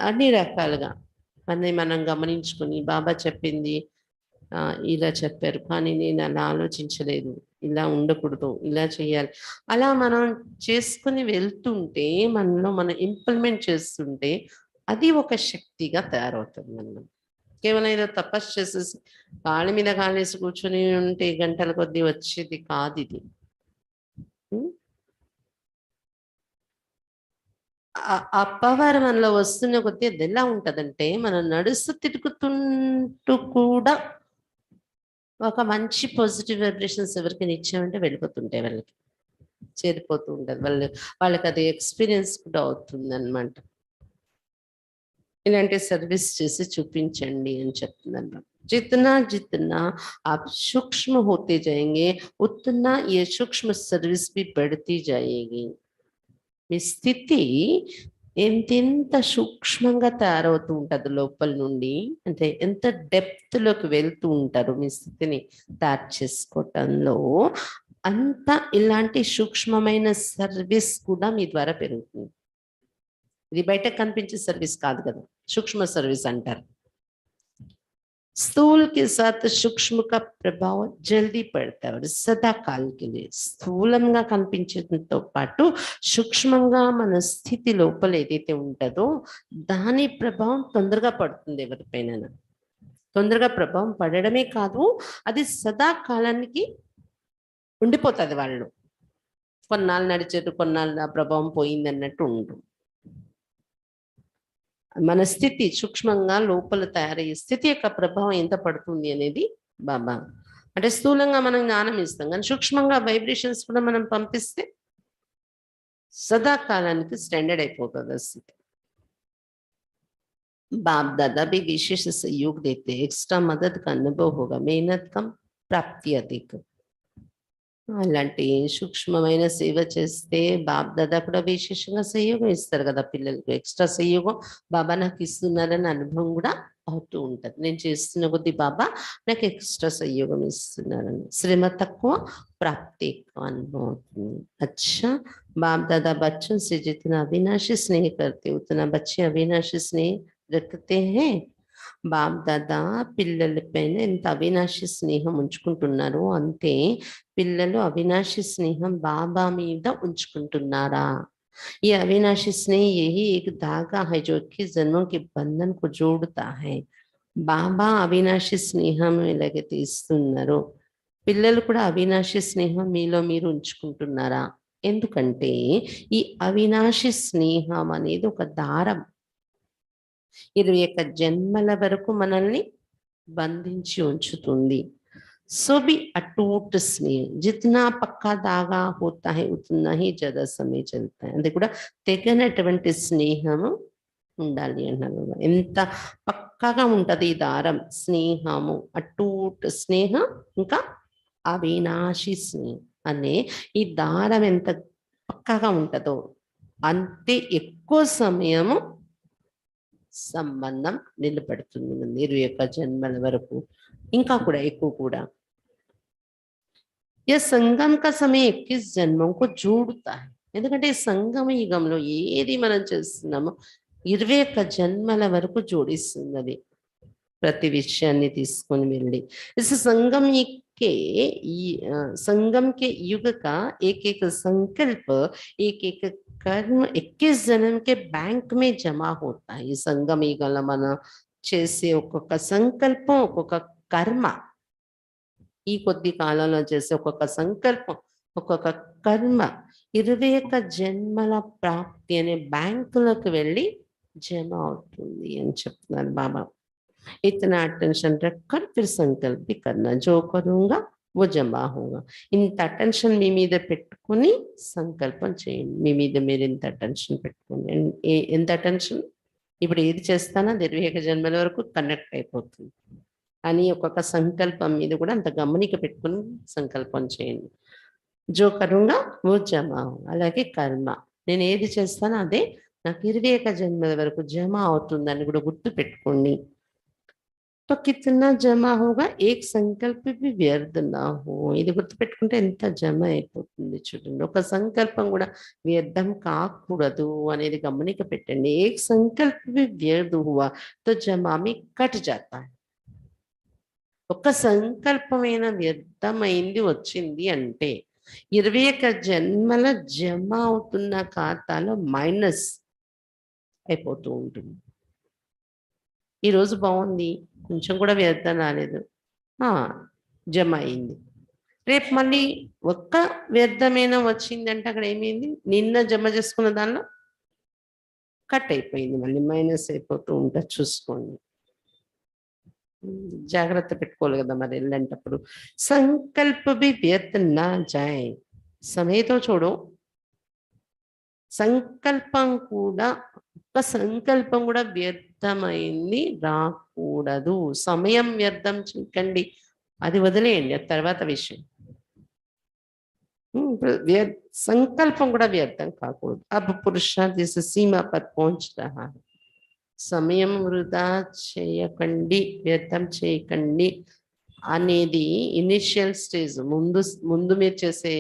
అన్ని రకాలుగా మనం గమనించుకొని, బాబా చెప్పింది ఇలా చెప్పారు కానీ నేను అలా ఆలోచించలేదు, ఇలా ఉండకూడదు, ఇలా చేయాలి, అలా మనం చేసుకుని వెళ్తుంటే, మనలో మనం ఇంప్లిమెంట్ చేస్తుంటే అది ఒక శక్తిగా తయారవుతుంది. మనం కేవలం ఏదో తపస్సు చేసేసి కాళ్ళ మీద కాలేసి కూర్చొని ఉంటే గంటల కొద్దీ వచ్చేది కాదు ఇది. ఆ పవర్ మనలో వస్తున్న కొద్దీ అది ఎలా ఉంటదంటే, మనం నడుస్తూ తిరుగుతుంటూ కూడా ఒక మంచి పాజిటివ్ వైబ్రేషన్స్ ఎవరికైనా ఇచ్చామంటే వెళ్ళిపోతుంటాయి, వాళ్ళకి చేరిపోతూ ఉంటుంది, వాళ్ళకి అది ఎక్స్పీరియన్స్ కూడా అవుతుంది అన్నమాట. ఇలాంటి సర్వీస్ చేసి చూపించండి అని చెప్తున్నాను. जितना जितना आप सूक्ष्म होते जाएंगे उतना ये सूक्ष्म सर्विस भी बढ़ती जाएगी. మీ స్థితి ఎంతెంత సూక్ష్మంగా తయారవుతూ ఉంటుంది లోపల నుండి, అంటే ఎంత డెప్త్ లోకి వెళ్తూ ఉంటారు మీ స్థితిని తయారు చేసుకోవటంలో, అంత ఇలాంటి సూక్ష్మమైన సర్వీస్ కూడా మీ ద్వారా పెరుగుతుంది. ఇది బయట కనిపించే సర్వీస్ కాదు కదా, సూక్ష్మ సర్వీస్ అంటారు. స్థూल के साथ सूक्ष्म का प्रभाव जल्दी पड़ता है और सदा काल के लिए. స్థూలంగా కనిపించడంతో పాటు సూక్ష్మంగా మన స్థితి లోపల ఏదైతే ఉంటుందో దాని ప్రభావం తొందరగా పడుతుంది ఎవరిపైన. తొందరగా ప్రభావం పడడమే కాదు, అది సదా కాలానికి ఉండిపోతుంది. వాళ్ళు కొన్నాళ్ళు నడిచారు, కొన్నాళ్ళు ఆ ప్రభావం పోయింది అన్నట్టు ఉండు. మన స్థితి సూక్ష్మంగా లోపల తయారయ్యే స్థితి యొక్క ప్రభావం ఎంత పడుతుంది అనేది బాబా అంటే, స్థూలంగా మనం జ్ఞానం ఇస్తాం కానీ సూక్ష్మంగా వైబ్రేషన్స్ కూడా మనం పంపిస్తే సదాకాలానికి స్టాండర్డ్ అయిపోతుంది ఆ స్థితి. बाप दादा भी विशेष सहयोग देते, एक्स्ट्रा मदद का अनुभव होगा, मेहनत कम प्राप्ति अधिक. అలాంటి సూక్ష్మమైన సేవ చేస్తే బాప్దాదా కూడా విశేషంగా సంయోగం ఇస్తారు కదా పిల్లలకు. ఎక్స్ట్రా సంయోగం బాబా నాకు ఇస్తున్నారని అనుభవం కూడా అవుతూ ఉంటుంది. నేను చేస్తున్న కొద్దీ బాబా నాకు ఎక్స్ట్రా సంయోగం ఇస్తున్నారని. శ్రమ తక్కువ, ప్రాప్తి ఎక్కువ అనుభవం అవుతుంది. अच्छा, बाप दादा बच्चों से जितना अविनाशी स्नेह करते उतना बच्चे अविनाशी स्नेह रखते हैं. బాప్ దాదా పిల్లల పైన ఎంత అవినాశి స్నేహం ఉంచుకుంటున్నారో అంతే పిల్లలు అవినాశి స్నేహం బాబా మీద ఉంచుకుంటున్నారా? ये अविनाशी स्नेह यही एक धागा है जो 21 जन्मों के बंधन को जोड़ता है. బాబా అవినాశి స్నేహం ఎలాగైతే ఇస్తున్నారో పిల్లలు కూడా అవినాశి స్నేహం మీలో మీరు ఉంచుకుంటున్నారా? ఎందుకంటే ఈ అవినాశి స్నేహం అనేది ఒక దారం. 21 జన్మల వరకు మనల్ని బంధించి ఉంచుతుంది. सो भी अटूट स्नेह जितना पक्का धागा होता है उतना ही ज्यादा समय चलता है. అది కూడా తెగనటువంటి స్నేహము ఉండాలి అన్నారు. ఎంత పక్కాగా ఉంటది ఈ దారం స్నేహము, అటూట్ స్నేహం ఇంకా అవినాశి స్నేహం అనే ఈ దారం ఎంత పక్కాగా ఉంటుందో అంతే ఎక్కువ సమయము సంబంధం నిలబడుతుంది. 21 జన్మల వరకు ఇంకా కూడా ఎక్కువ కూడా. यह संगम का समय 21 जन्मों को जोड़ता है. ఎందుకంటే సంగమ యుగంలో ఏది మనం చేస్తున్నామో 21 జన్మల వరకు జోడిస్తుంది అది. ప్రతి విషయాన్ని తీసుకొని వెళ్ళి इस संगम के संगम के युग का एक एक संकल्प एक एक कर्म 21 जन्म के बैंक में जमा होता है. ఈ సంగమ యుగంలో మనం చేసే ఒక్కొక్క సంకల్పం ఒక్కొక్క కర్మ ఈ కొద్ది కాలంలో చేసే ఒక్కొక్క సంకల్పం ఒక్కొక్క కర్మ 21 జన్మల ప్రాప్తి అనే బ్యాంకులకు వెళ్ళి జమ అవుతుంది అని చెప్తున్నారు బాబా. इतना अटेंशन रखकर फिर संकल्प भी करना, जो करूंगा वो जमा होगा. ఇంత అటెన్షన్ మీ మీద పెట్టుకుని సంకల్పం చేయండి. మీ మీద మీరు ఇంత అటెన్షన్ పెట్టుకుని ఎంత అటెన్షన్ ఇప్పుడు ఏది చేస్తానో 21 జన్మల వరకు కనెక్ట్ అయిపోతుంది అని ఒక్కొక్క సంకల్పం మీద కూడా అంత గమనిక పెట్టుకుని సంకల్పం చేయండి. జో కరుంగా ఓ జమా. అలాగే కర్మ నేను ఏది చేస్తానో అదే నాకు 21 జన్మల వరకు జమ అవుతుందని కూడా గుర్తు పెట్టుకోండి. तो कितना जमा होगा एक సంకల్ప भी వ్యర్థ నా హో. ఇది గుర్తుపెట్టుకుంటే ఎంత జమ అయిపోతుంది చూడండి. ఒక సంకల్పం కూడా వ్యర్థం కాకూడదు అనేది గమనిక పెట్టండి. एक संकल्प भी व्यर्थ हुआ तो जमा में कट जाता है. ఒక సంకల్పమైన వ్యర్థమైంది వచ్చింది అంటే 21 జన్మల జమ అవుతున్న ఖాతాలో మైనస్ అయిపోతూ ఉంటుంది. ఈరోజు బాగుంది, కొంచెం కూడా వ్యర్థం రాలేదు, జమ అయింది. రేపు మళ్ళీ ఒక్క వ్యర్థమైన వచ్చిందంటే అక్కడ ఏమైంది, నిన్న జమ చేసుకున్న దానిలో కట్ అయిపోయింది, మళ్ళీ మైనస్ అయిపోతూ ఉంటుంది. చూసుకోండి, జాగ్రత్త పెట్టుకోవాలి కదా మరి వెళ్ళేటప్పుడు. సంకల్ప भी व्यर्थ ना जाए. సమయతో చూడు, సంకల్పం కూడా ఒక సంకల్పం కూడా వ్యర్థమైంది రాకూడదు. సమయం వ్యర్థం చేయకండి, అది వదిలేయండి, అది తర్వాత విషయం. సంకల్పం కూడా వ్యర్థం కాకూడదు. अब पुरुषार्थ इस सीमा पर पहुंच रहा है. సమయం వృధా చేయకండి, వ్యర్థం చేయకండి అనేది ఇనిషియల్ స్టేజ్, ముందు మీరు చేసే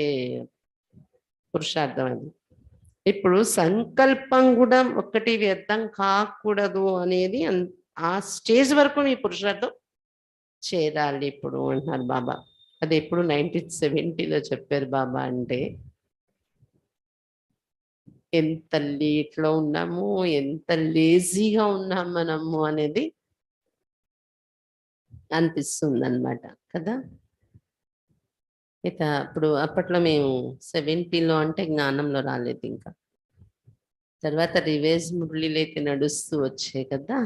పురుషార్థం అది. ఇప్పుడు సంకల్పం కూడా ఒక్కటి వ్యర్థం కాకూడదు అనేది ఆ స్టేజ్ వరకు మీ పురుషార్థం చేరాలి ఇప్పుడు అంటున్నారు బాబా. అది ఎప్పుడు 1970లో చెప్పారు బాబా. అంటే ఎంత లేట్లో ఉన్నాము, ఎంత లేజీగా ఉన్నాం మనము అనేది అనిపిస్తుంది అన్నమాట కదా. ఇక అప్పుడు అప్పట్లో మేము 70లో అంటే జ్ఞానంలో రాలేదు ఇంకా. తర్వాత రివేజ్ మురళీలు అయితే నడుస్తూ వచ్చాయి కదా.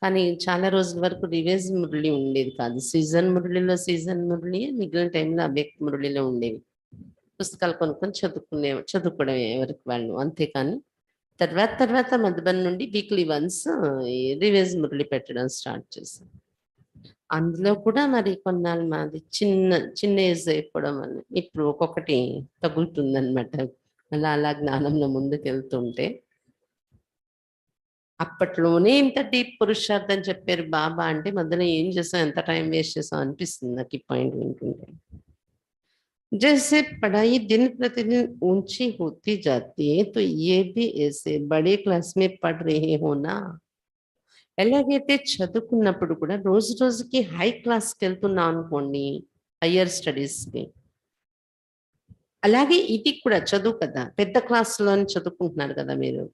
కానీ చాలా రోజుల వరకు రివేజ్ మురళి ఉండేది కాదు. సీజన్ మురళిలో సీజన్ మురళి, మిగిలిన టైంలో అవ్యక్త మురళిలో ఉండేవి. పుస్తకాలు కొనుక్కొని చదువుకోవడం ఎవరికి వాళ్ళు, అంతేకాని తర్వాత మధుబన్ నుండి వీక్లీ వన్స్ రివేజ్ మురళి పెట్టడం స్టార్ట్ చేశాం. అందులో కూడా మరి కొన్నాళ్ళు మాది చిన్న చిన్న ఏజ్ అయిపోవడం వల్ల ఇప్పుడు ఒక్కొక్కటి తగులుతుందన్నమాట. అలా అలా జ్ఞానంలో ముందుకెళ్తుంటే అప్పట్లోనే ఇంత డీప్ పురుషార్థం చెప్పారు బాబా అంటే మధ్యలో ఏం చేసాం, ఎంత టైం వేస్ట్ చేసాం అనిపిస్తుంది నాకు ఈ పాయింట్ వింటుంటే. जैसे पढ़ाई दिन प्रतिदिन ऊंची होती जाती है तो ये भी ऐसे बड़े क्लास में पढ़ रहे हो ना, ఎలాగైతే చదువుకున్నప్పుడు కూడా రోజు రోజుకి హై క్లాస్కి వెళ్తున్నాం అనుకోండి, హయ్యర్ స్టడీస్కి, అలాగే ఇది కూడా చదువు కదా, పెద్ద క్లాస్లో చదువుకుంటున్నారు కదా మీరు.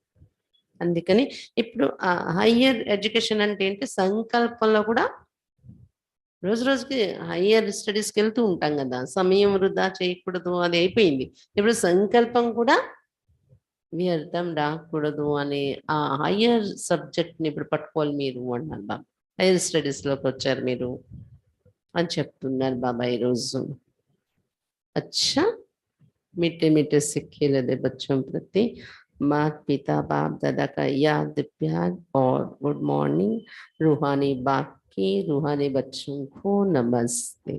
అందుకని ఇప్పుడు హయ్యర్ ఎడ్యుకేషన్ అంటే ఏంటి, సంకల్పంలో కూడా రోజు రోజుకి హయ్యర్ స్టడీస్కి వెళ్తూ ఉంటాం కదా, సమయం వృధా చేయకూడదు అది అయిపోయింది. ఇప్పుడు సంకల్పం కూడా వ్యర్థం రాకూడదు అనే ఆ హయ్యర్ సబ్జెక్ట్ని ఇప్పుడు పట్టుకోవాలి మీరు అన్నారు బాబా. హైయర్ స్టడీస్లోకి వచ్చారు మీరు అని చెప్తున్నారు బాబా ఈరోజు. अच्छा, मीठे मीठे सिक्के लदे बच्चों प्रति माता पिता बाप दादा का याद प्यार और गुड मॉर्निंग। रूहानी बाप की रूहानी बच्चों को नमस्ते।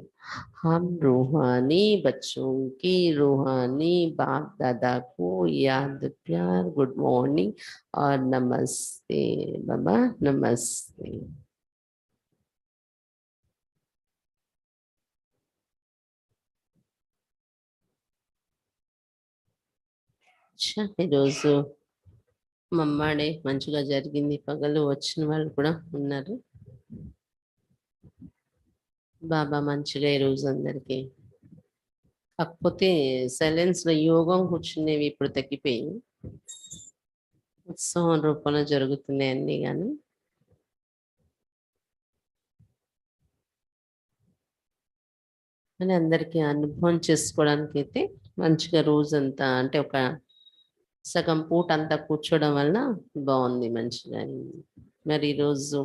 हम रूहानी बच्चों की रूहानी बाप दादा को याद प्यार गुड मॉर्निंग और नमस्ते बाबा, नमस्ते। अच्छा, ఈరోజు మమ్మాడే మంచిగా జరిగింది, పగలు వచ్చిన వాళ్ళు కూడా ఉన్నారు. బాబా మంచిగా ఈరోజు అందరికీ, కాకపోతే సైలెన్స్లో యోగం కూర్చునేవి ఇప్పుడు తగ్గిపోయి ఉత్సవం రూపంలో జరుగుతున్నాయి అన్నీ, కానీ అని అందరికీ అనుభవం చేసుకోవడానికి అయితే మంచిగా రోజంతా అంటే ఒక సగం పూట అంతా కూర్చోవడం వల్ల బాగుంది, మంచిగా అయింది. మరి ఈరోజు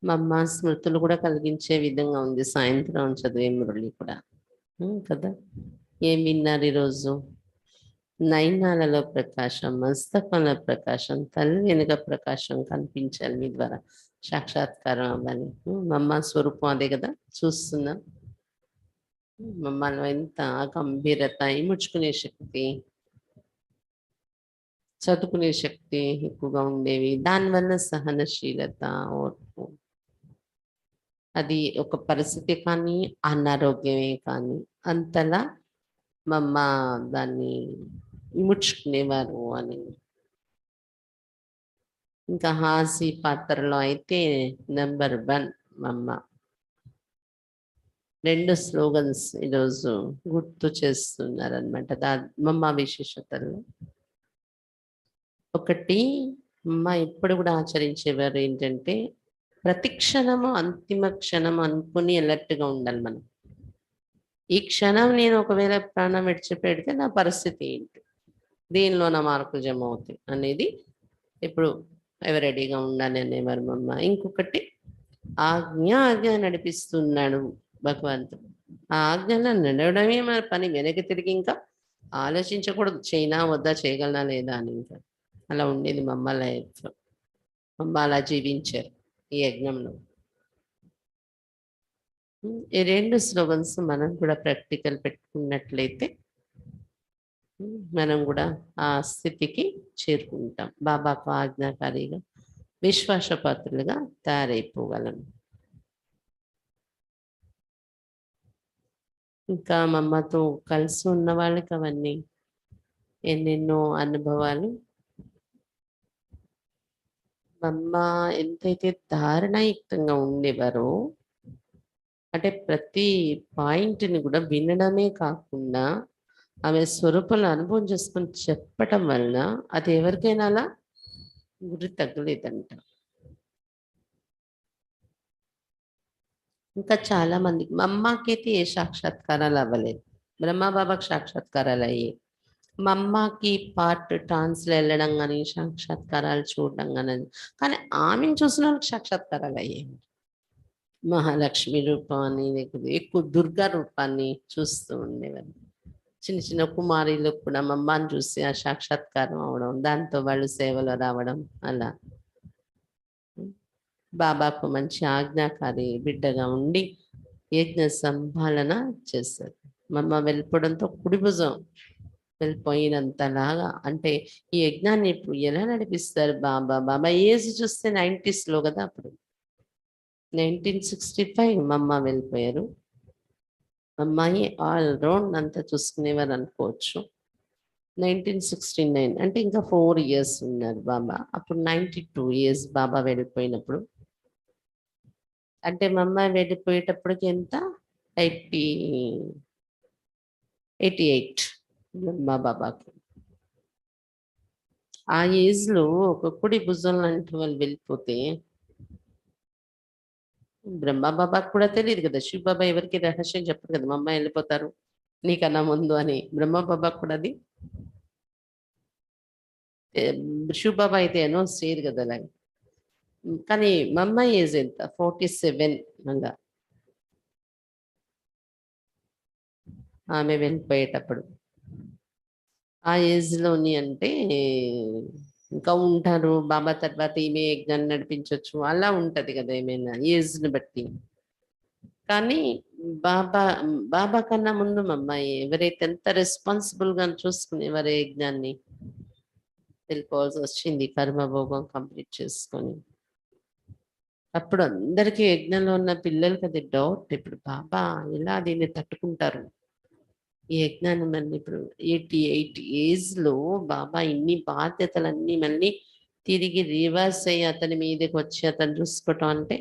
మా అమ్మ స్మృతులు కూడా కలిగించే విధంగా ఉంది సాయంత్రం చదివే మురళి కూడా కదా. ఏం విన్నారు ఈరోజు? నయనాలలో ప్రకాశం, మస్తకంలో ప్రకాశం, తల్లి వెనుక ప్రకాశం కనిపించాలి మీ ద్వారా, సాక్షాత్కారం అవ్వాలి. మా అమ్మ స్వరూపం అదే కదా చూస్తున్నాం. మమ్మల్ని ఎంత గంభీరత, ఇముడ్చుకునే శక్తి, చదువుకునే శక్తి ఎక్కువగా ఉండేవి. దానివల్ల సహనశీలత, ఓర్పు, అది ఒక పరిస్థితి కానీ అనారోగ్యమే కానీ అంతలా మా అమ్మ దాన్ని ఇముడ్చుకునేవారు అని. ఇంకా హాస్య పాత్రలో అయితే నెంబర్ 1 మా అమ్మ. 2 స్లోగన్స్ ఈరోజు గుర్తు చేస్తున్నారనమాట మా అమ్మ విశేషతలు. ఒకటి అమ్మ ఇప్పుడు కూడా ఆచరించేవారు ఏంటంటే, ప్రతి క్షణము అంతిమ క్షణం అనుకుని అలర్ట్గా ఉండాలి మనం. ఈ క్షణం నేను ఒకవేళ ప్రాణం విడిచిపెడితే నా పరిస్థితి ఏంటి, దీనిలో నా మార్కులు జమ అవుతాయి అనేది ఇప్పుడు ఎవరు రెడీగా ఉండాలి అనేవారు మా అమ్మ. ఇంకొకటి ఆజ్ఞ నడిపిస్తున్నాడు భగవంతుడు, ఆ ఆజ్ఞలో నడవడమే మన పని, వెనక్కి తిరిగి ఇంకా ఆలోచించకూడదు, చైనా వద్దా, చేయగలనా లేదా అని. ఇంకా అలా ఉండేది మా అమ్మ లైఫ్లో. మా అమ్మ అలా జీవించారు ఈ యజ్ఞంలో. ఈ 2 స్లోగన్స్ మనం కూడా ప్రాక్టికల్ పెట్టుకున్నట్లయితే మనం కూడా ఆ స్థితికి చేరుకుంటాం, బాబాకు ఆజ్ఞాకారిగా విశ్వాసపాత్రులుగా తయారైపోగలం. ఇంకా మా అమ్మతో కలిసి ఉన్న వాళ్ళకి అవన్నీ ఎన్నెన్నో అనుభవాలు. మా అమ్మ ఎంతైతే ధారణాయుక్తంగా ఉండేవారో, అంటే ప్రతి పాయింట్ని కూడా వినడమే కాకుండా ఆమె స్వరూపంలో అనుభవం చేసుకొని చెప్పటం వలన అది ఎవరికైనా అలా గురి తగ్గలేదంట. ఇంకా చాలా మందికి, మా అమ్మకైతే ఏ సాక్షాత్కారాలు అవ్వలేదు, బ్రహ్మబాబాకు సాక్షాత్కారాలు అయ్యాయి. మా అమ్మకి పార్ట్ ట్రాన్స్లో వెళ్ళడం కానీ సాక్షాత్కారాలు చూడడం కానీ, కానీ ఆమెను చూసిన వాళ్ళకి సాక్షాత్కారాలు అయ్యాయి. మహాలక్ష్మి రూపాన్ని, లేకపోతే ఎక్కువ దుర్గా రూపాన్ని చూస్తూ ఉండేవారు. చిన్న చిన్న కుమారీలకు కూడా మా అమ్మని చూసి ఆ సాక్షాత్కారం అవడం, దాంతో వాళ్ళు సేవలో రావడం అలా. బాబాకు మంచి ఆజ్ఞాకారి బిడ్డగా ఉండి యజ్ఞ సంపాలన చేశారు. మమ్మ వెళ్ళిపోవడంతో కుడి భుజం వెళ్ళిపోయినంతలాగా, అంటే ఈ యజ్ఞాన్ని ఇప్పుడు ఎలా నడిపిస్తారు బాబా? బాబా ఏజ్ చూస్తే 90s కదా, అప్పుడు 1965 మమ్మ వెళ్ళిపోయారు. అమ్మాయి ఆల్ రౌండ్ అంతా చూసుకునేవారు అనుకోవచ్చు. 1969 అంటే ఇంకా 4 years ఉన్నారు బాబా. అప్పుడు 92 years బాబా వెళ్ళిపోయినప్పుడు. అంటే మమ్మ వెళ్ళిపోయేటప్పటికి ఎంత? 88 మా బాబాకి. ఆ ఏజ్ లో ఒక కుడి భుజం లాంటి వాళ్ళు వెళ్ళిపోతే బ్రహ్మ బాబాకు కూడా తెలియదు కదా. శివ బాబా ఎవరికి రహస్యం చెప్పరు కదా, మా అమ్మాయి వెళ్ళిపోతారు నీకన్నా ముందు అని. బ్రహ్మ బాబాకు కూడా అది శివ బాబా అయితే అనౌన్స్ చేయరు కదా అలాగే. కానీ మా అమ్మాయి ఏజ్ ఎంత? 47 మళ్ళా ఆమె వెళ్ళిపోయేటప్పుడు. ఆ ఏజ్ లోని అంటే ఇంకా ఉంటారు. బాబా తర్వాత ఈమె యజ్ఞాన్ని నడిపించవచ్చు, అలా ఉంటది కదా ఏమైనా ఏజ్ని బట్టి. కానీ బాబా బాబా కన్నా ముందు మా అమ్మాయి ఎవరైతే ఎంత రెస్పాన్సిబుల్ గా చూసుకునేవారు యజ్ఞాన్ని, వెళ్ళిపోవాల్సి వచ్చింది కర్మభోగం కంప్లీట్ చేసుకొని. అప్పుడు అందరికీ యజ్ఞంలో ఉన్న పిల్లలకి అది డౌట్, ఇప్పుడు బాబా ఎలా దీన్ని తట్టుకుంటారు ఈ యజ్ఞాన్ని. మళ్ళీ ఇప్పుడు 88 ఏజ్ లో బాబా ఇన్ని బాధ్యతలన్నీ మళ్ళీ తిరిగి రివర్స్ అయ్యి అతని మీదకి వచ్చి అతను చూసుకోవటం అంటే,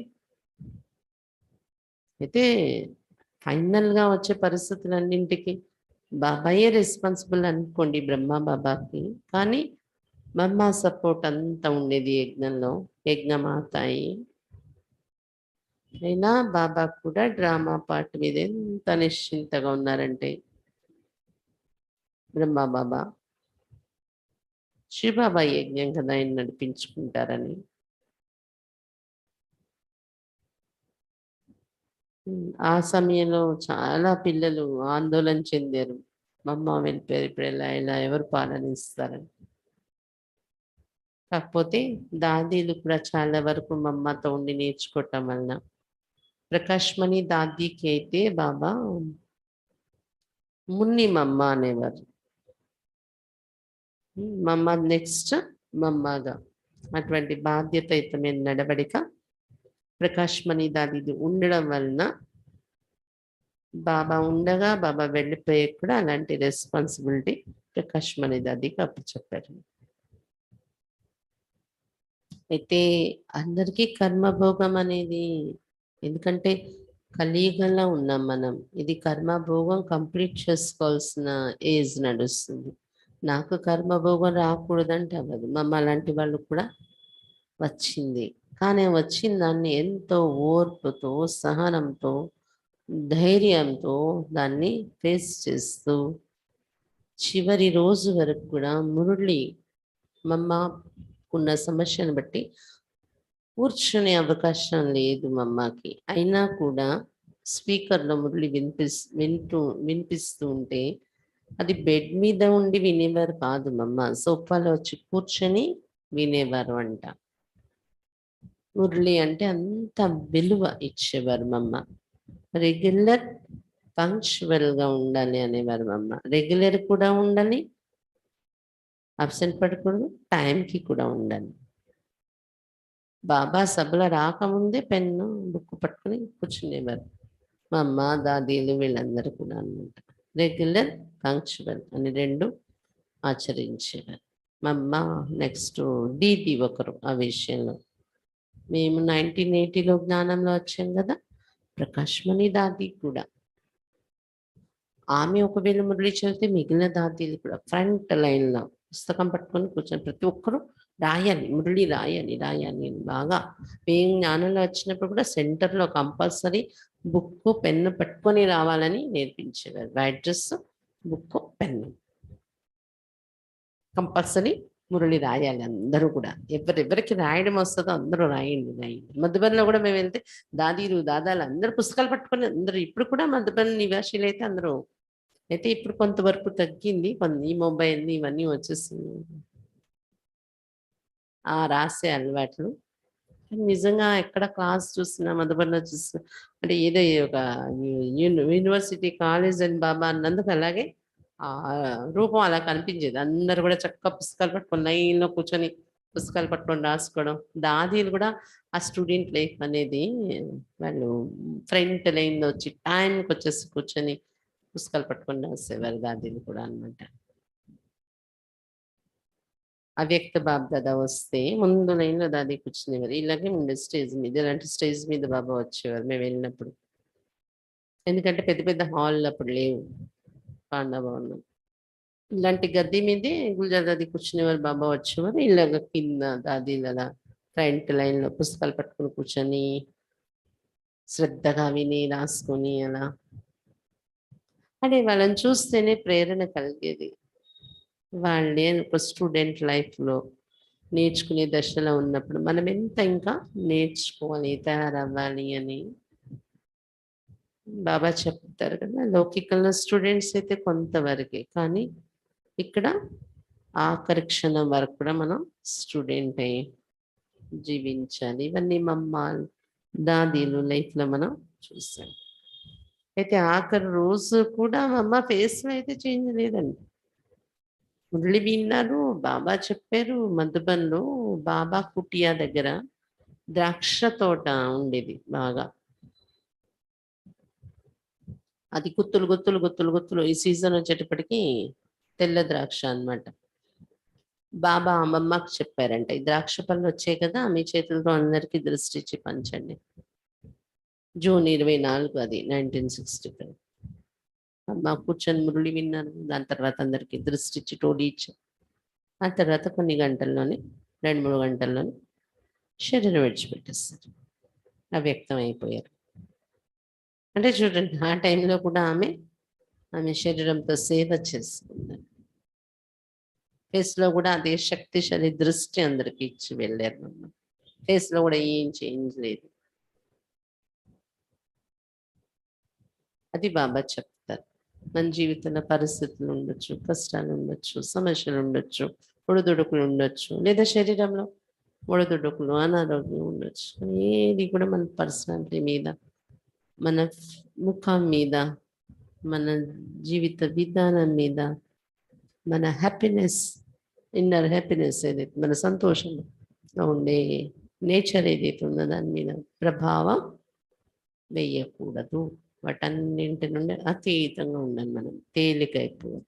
అయితే ఫైనల్ గా వచ్చే పరిస్థితులన్నింటికి బాబాయే రెస్పాన్సిబుల్ అనుకోండి బ్రహ్మ బాబాకి. కానీ మమ్మ సపోర్ట్ అంతా ఉండేది యజ్ఞంలో, యజ్ఞమాతాయి. అయినా బాబా కూడా డ్రామా పార్ట్ మీద ఎంత నిశ్చింతగా ఉన్నారంటే, బ్రహ్మ బాబా శివబాబా యజ్ఞం కదా ఆయన నడిపించుకుంటారని. ఆ సమయంలో చాలా పిల్లలు ఆందోళన చెందారు. మా అమ్మ వెళ్ళిపోయారు, ఇప్పుడు ఎలా ఇలా ఎవరు పాలనిస్తారని. కాకపోతే దాదీలు కూడా చాలా వరకు మా అమ్మతో ఉండి నేర్చుకోవటం వలన, ప్రకాష్ మణి దాదీకి అయితే బాబా మున్ని మమ్మ అనేవారు. మమ్మ నెక్స్ట్ మమ్మగా అటువంటి బాధ్యతయుతమైన నడవడిక ప్రకాష్ మణి దాదీది ఉండడం వలన, బాబా ఉండగా బాబా వెళ్ళిపోయే కూడా అలాంటి రెస్పాన్సిబిలిటీ ప్రకాష్ మణి దాదీకి అప్పచెప్పారు. అయితే అందరికీ కర్మభోగం అనేది, ఎందుకంటే కలియుగంలో ఉన్నాం మనం, ఇది కర్మభోగం కంప్లీట్ చేసుకోవాల్సిన ఏజ్ నడుస్తుంది. నాకు కర్మభోగం రాకూడదంటే అవ్వదు. మమ్మ అలాంటి వాళ్ళు కూడా వచ్చింది. కానీ వచ్చిన దాన్ని ఎంతో ఓర్పుతో, సహనంతో, ధైర్యంతో దాన్ని ఫేస్ చేస్తూ చివరి రోజు వరకు కూడా మురళి మమ్మకున్న సమస్యను బట్టి కూర్చునే అవకాశం లేదు మమ్మకి. అయినా కూడా స్పీకర్లో మురళి వినిపిస్తూ ఉంటే అది బెడ్ మీద ఉండి వినేవారు కాదు మమ్మ, సోఫాలో వచ్చి కూర్చొని వినేవారు అంట. మురళి అంటే అంత విలువ ఇచ్చేవారు మమ్మ. రెగ్యులర్ పంక్చువల్గా ఉండాలి అనేవారు మమ్మ. రెగ్యులర్ కూడా ఉండాలి, అబ్సెంట్ పడకూడదు, టైంకి కూడా ఉండాలి. బాబా సభలో రాకముందే పెన్ను బుక్ పట్టుకుని కూర్చునేవారు మా అమ్మ దాదీలు వీళ్ళందరూ కూడా అనమాట. రెగ్యులర్ పంక్చువల్ అని రెండు ఆచరించేవారు మా అమ్మ. నెక్స్ట్ దీది ఒకరు ఆ విషయంలో. మేము 1980లో జ్ఞానంలో వచ్చాం కదా, ప్రకాష్ మణి దాది కూడా. ఆమె ఒకవేళ మురళి చదివితే మిగిలిన దాదీలు కూడా ఫ్రంట్ లైన్లో పుస్తకం పట్టుకొని కూర్చొని ప్రతి ఒక్కరూ రాయాలి, మురళి రాయాలి రాయాలి అని బాగా. మేము జ్ఞానంలో వచ్చినప్పుడు కూడా సెంటర్లో కంపల్సరీ బుక్ పెన్ను పట్టుకొని రావాలని నేర్పించేవారు. White dress, book, pen compulsory Murali రాయాలి అందరూ కూడా. ఎవరెవరికి రాయడం వస్తుందో అందరూ రాయండి రాయండి. మధుబన్లో కూడా మేము వెళ్తే దాదీలు దాదాలు అందరూ పుస్తకాలు పట్టుకొని అందరూ, ఇప్పుడు కూడా మధుబన్ నివాసీలు అయితే అందరూ. అయితే ఇప్పుడు కొంతవరకు తగ్గింది, ఈ మొబైల్ ఇవన్నీ వచ్చేసింది ఆ రాసే అలవాట్లు. నిజంగా ఎక్కడ క్లాస్ చూసినా, మధుబన్‌లో చూసినా అంటే ఏదో ఒక యూనివర్సిటీ కాలేజ్ అని బాబా అన్నందుకు అలాగే రూపం అలా కనిపించేది. అందరూ కూడా చక్కగా పుస్తకాలు పట్టుకొని లైన్‌లో కూర్చొని పుస్తకాలు పట్టుకొని రాసుకోవడం. దాదీలు కూడా ఆ స్టూడెంట్ లైఫ్ అనేది వాళ్ళు ఫ్రంట్ లైన్‌లో వచ్చి టైంకొచ్చేసి కూర్చొని పుస్తకాలు పట్టుకొని రాసేవారు దాదీలు కూడా అన్నమాట. అవ్యక్త బాబ్దాదా వస్తే ముందు లైన్‌లో దాది కూర్చునేవారు. ఇలాగే ఉండే స్టేజ్ మీద. ఇలాంటి స్టేజ్ మీద బాబా వచ్చేవారు మేము వెళ్ళినప్పుడు. ఎందుకంటే పెద్ద పెద్ద హాల్‌లు అప్పుడు లేవు. పాండా భవన్‌లో. ఇలాంటి గద్దె మీదే గుల్జార్ దాది కూర్చునేవారు. బాబా వచ్చేవారు. ఇలాగ కింద దాదీలు అలా ఫ్రంట్ లైన్‌లో పుస్తకాలు పట్టుకొని కూర్చొని శ్రద్ధగా విని రాసుకొని అలా. అంటే వాళ్ళని చూస్తేనే ప్రేరణ కలిగేది. వాళ్ళే ఒక స్టూడెంట్ లైఫ్‌లో నేర్చుకునే దశలో ఉన్నప్పుడు మనం ఎంత ఇంకా నేర్చుకోవాలి, తయారవ్వాలి అని బాబా చెప్తారు కదా! లౌకికంలో స్టూడెంట్స్ అయితే కొంతవరకే. కానీ ఇక్కడ ఆఖరి క్షణం వరకు కూడా మనం స్టూడెంటే జీవించాలి. ఇవన్నీ దాదీలు లైఫ్‌లో మనం చూసాం. అయితే ఆఖరి రోజు కూడా మా అమ్మ ఫేస్‌లో అయితే చేంజ్ లేదండి. మురళి విన్నారు, బాబా చెప్పారు. మధుబన్‌లో బాబా కుటియా దగ్గర ద్రాక్ష తోట ఉండేది బాగా. అది గుత్తులు, గుత్తులు, గుత్తులు, గుత్తులు ఈ సీజన్ వచ్చేటప్పటికి తెల్ల ద్రాక్ష అన్నమాట. బాబా అమ్మమ్మకి చెప్పారంట, "ఈ ద్రాక్ష పళ్ళు వచ్చాయి కదా! మీ చేతులతో అందరికీ దృష్టిచ్చి పంచండి." జూన్ 24 అది 1965. అమ్మ కూర్చొని మురళి విన్నారు. దాని తర్వాత అందరికీ దృష్టిచ్చి టోడీ ఇచ్చారు. ఆ తర్వాత కొన్ని గంటల్లోనే 2, 3 గంటల్లోనే శరీరం విడిచిపెట్టేస్తారు. అవ్యక్తం అయిపోయారు. అంటే చూడండి ఆ టైంలో కూడా ఆమె శరీరంతో సేవ చేసుకున్నారు. ఫేస్‌లో కూడా అదే శక్తిశాలి దృష్టి అందరికి ఇచ్చి వెళ్ళారన్నమాట. ఫేస్‌లో కూడా ఏం చేంజ్ లేదు. అది బాబా చెప్తారు. మన జీవితంలో పరిస్థితులు ఉండొచ్చు, కష్టాలు ఉండొచ్చు, సమస్యలు ఉండొచ్చు, ఒడిదుడుకులు ఉండొచ్చు, లేదా శరీరంలో ఒడిదుడుకులు, అనారోగ్యం ఉండొచ్చు. ఏది కూడా మన పర్సనాలిటీ మీద, మన ముఖం మీద, మన జీవిత విధానం మీద, మన హ్యాపీనెస్, ఇన్నర్ హ్యాపీనెస్ ఏదైతే మన సంతోషంలో ఉండే నేచర్ ఏదైతే ఉందో దాని మీద ప్రభావం వేయకూడదు. వాటన్నింటి నుండి అతీతంగా ఉండాలి మనం. తేలికైపోవాలి.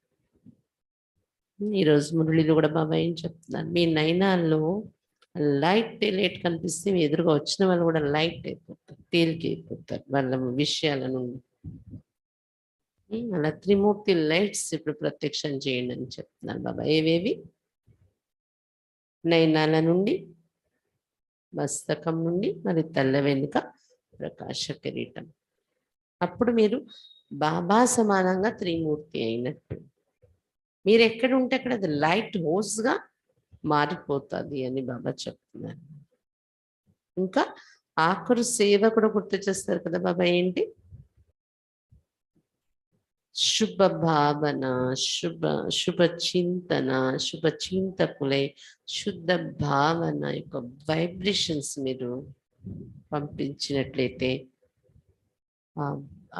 ఈరోజు మురళిలో కూడా బాబా ఏం చెప్తున్నారు, మీ నయనాల్లో లైట్ కనిపిస్తే మీ ఎదురుగా వచ్చిన వాళ్ళు కూడా లైట్ అయిపోతారు, తేలికైపోతారు వాళ్ళ విషయాల నుండి. అలా త్రిమూర్తి లైట్స్ ఇప్పుడు ప్రత్యక్షం చేయండి అని చెప్తున్నారు బాబా. ఏవేవి? నయనాల నుండి, మస్తకం నుండి, మరి తెల్ల వెనుక ప్రకాశ కిరీటం. అప్పుడు మీరు బాబా సమానంగా త్రిమూర్తి అయినట్టు. మీరు ఎక్కడ ఉంటే అక్కడ అది లైట్ హౌస్‌గా మారిపోతుంది అని బాబా చెప్తున్నారు. ఇంకా ఆఖరు సేవ కూడా గుర్తు చేస్తారు కదా బాబా ఏంటి? శుభ భావన, శుభ శుభ చింతన, శుభ చింతకులై శుద్ధ భావన యొక్క వైబ్రేషన్స్ మీరు పంపించినట్లయితే ఆ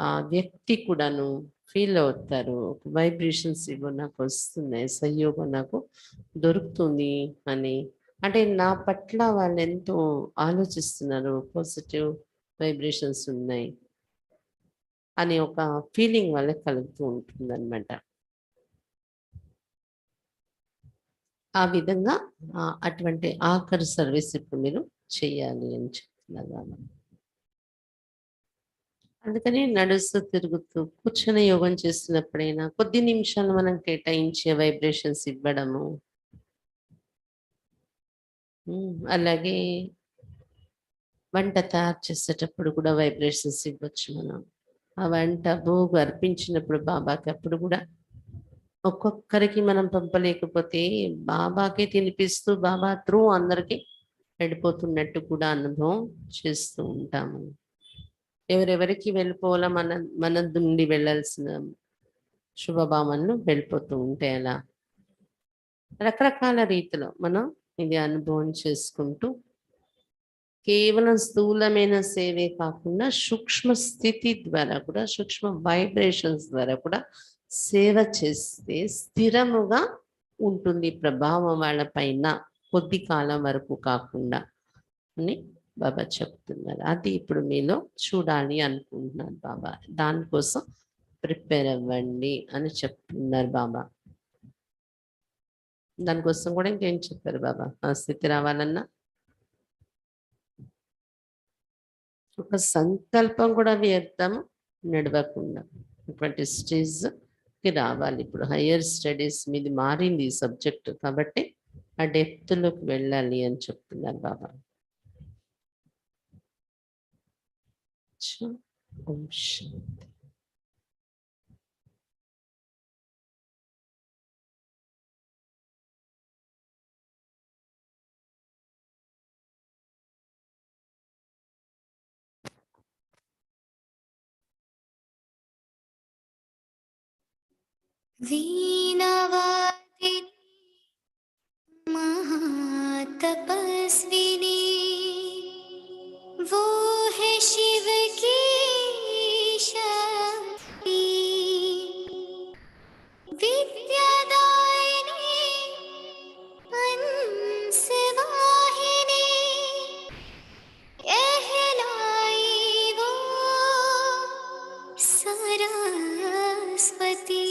ఆ వ్యక్తి కూడాను ఫీల్ అవుతారు. వైబ్రేషన్స్ ఇవి నాకు వస్తున్నాయి, సహయోగం నాకు దొరుకుతుంది అని. అంటే నా పట్ల వాళ్ళు ఎంతో ఆలోచిస్తున్నారు, పాజిటివ్ వైబ్రేషన్స్ ఉన్నాయి అని ఒక ఫీలింగ్ వాళ్ళకి కలుగుతూ ఉంటుందన్నమాట. ఆ విధంగా అటువంటి ఆఖరి సర్వీస్ ఇప్పుడు మీరు చేయాలి అని చెప్తున్నారు వాళ్ళు. అందుకని నడుస్తూ, తిరుగుతూ, కూర్చొని యోగం చేస్తున్నప్పుడైనా కొద్ది నిమిషాలు మనం కేటాయించే వైబ్రేషన్స్ ఇవ్వడము. అలాగే వంట తయారు చేసేటప్పుడు కూడా వైబ్రేషన్స్ ఇవ్వచ్చు మనం. ఆ వంట భోగు అర్పించినప్పుడు బాబాకి అప్పుడు కూడా ఒక్కొక్కరికి మనం పంపలేకపోతే బాబాకే తినిపిస్తూ బాబా త్రూ అందరికి వెళ్ళిపోతున్నట్టు కూడా అనుభవం చేస్తూ ఉంటాము. ఎవరెవరికి వెళ్ళిపోవాలో మన నుండి వెళ్ళాల్సిన శుభభావనలు వెళ్ళిపోతూ ఉంటాయి. అలా రకరకాల రీతిలో మనం ఇది అనుభవం చేసుకుంటూ కేవలం స్థూలమైన సేవే కాకుండా సూక్ష్మ స్థితి ద్వారా కూడా, సూక్ష్మ వైబ్రేషన్స్ ద్వారా కూడా సేవ చేస్తే స్థిరముగా ఉంటుంది ప్రభావం వాళ్ళ పైన, కొద్ది కాలం వరకు కాకుండా అని బాబా చెప్తున్నారు. అది ఇప్పుడు మీలో చూడాలి అనుకుంటున్నారు బాబా. దానికోసం ప్రిపేర్ అవ్వండి అని చెప్తున్నారు బాబా. దానికోసం కూడా ఇంకేం చెప్పారు బాబా? ఆ స్థితి రావాలన్నా ఒక సంకల్పం కూడా వ్యర్థం నడవకుండా ఇటువంటి స్టేజ్కి రావాలి. ఇప్పుడు హయ్యర్ స్టడీస్ మీది మారింది ఈ సబ్జెక్ట్, కాబట్టి ఆ డెప్త్లోకి వెళ్ళాలి అని చెప్తున్నారు బాబా. ఓం శాంతి. वीणावादिनी महातपस्विनी, वो है शिव की शक्ति। विद्यादायिनी हंसवाहिनी, कहलाई वो सरस्वती।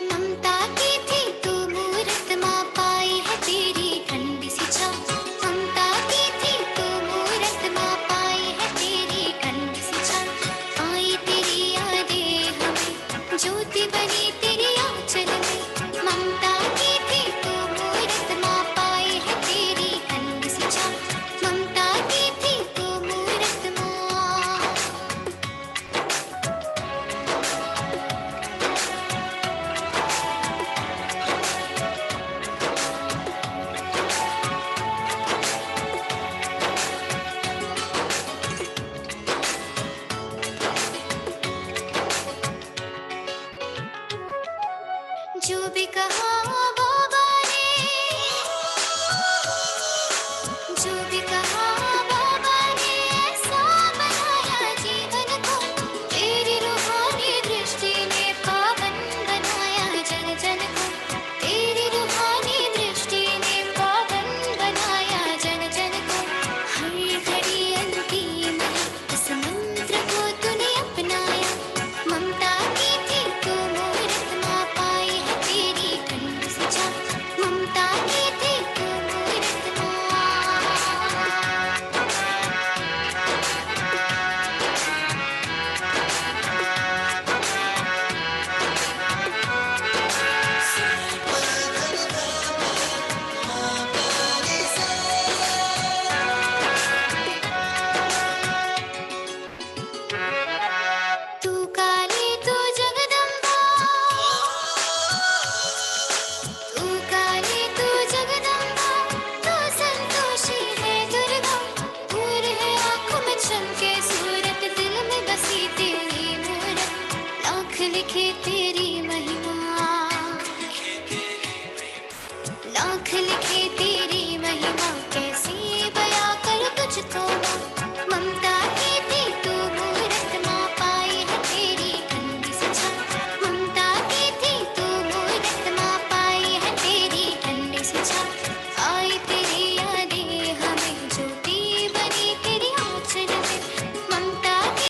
ममता की थी तू मूरत माँ, पाई है तेरी ठंडी सी छाँव। ममता की थी तू मूरत माँ, पाई है तेरी ठंडी सी छाँव। आई तेरी यादें हमें, ज्योति बनी तेरी आंचल में। ममता की थी तू मूरत माँ, पाई है तेरी ठंडी सी छाँव। ममता की थी तू मूरत माँ। जो भी कहा बाबा ने, जो भी कहा बाबा ने, ऐसा बनाया जीवन को। तेरी रूहानी दृष्टि ने पावन बनाया जन जन को। तेरी रूहानी दृष्टि ने पावन बनाया जन जन को। हर घड़ी अंतिम है, इस मंत्र को तूने अपनाया। ममता की थी तू मूरत माँ, पाई है तेरी ठंडी सी छाँव। ममता की थी तू मूरत माँ। तू काली तू जगदम्बा, तू काली तू जगदम्बा, तू संतोषी है दुर्गा। दूर है आँखों में चमके सूरत, दिल में बसी तेरी मूरत। लाख लिखे तेरी महिमा, लाख लिखे तेरी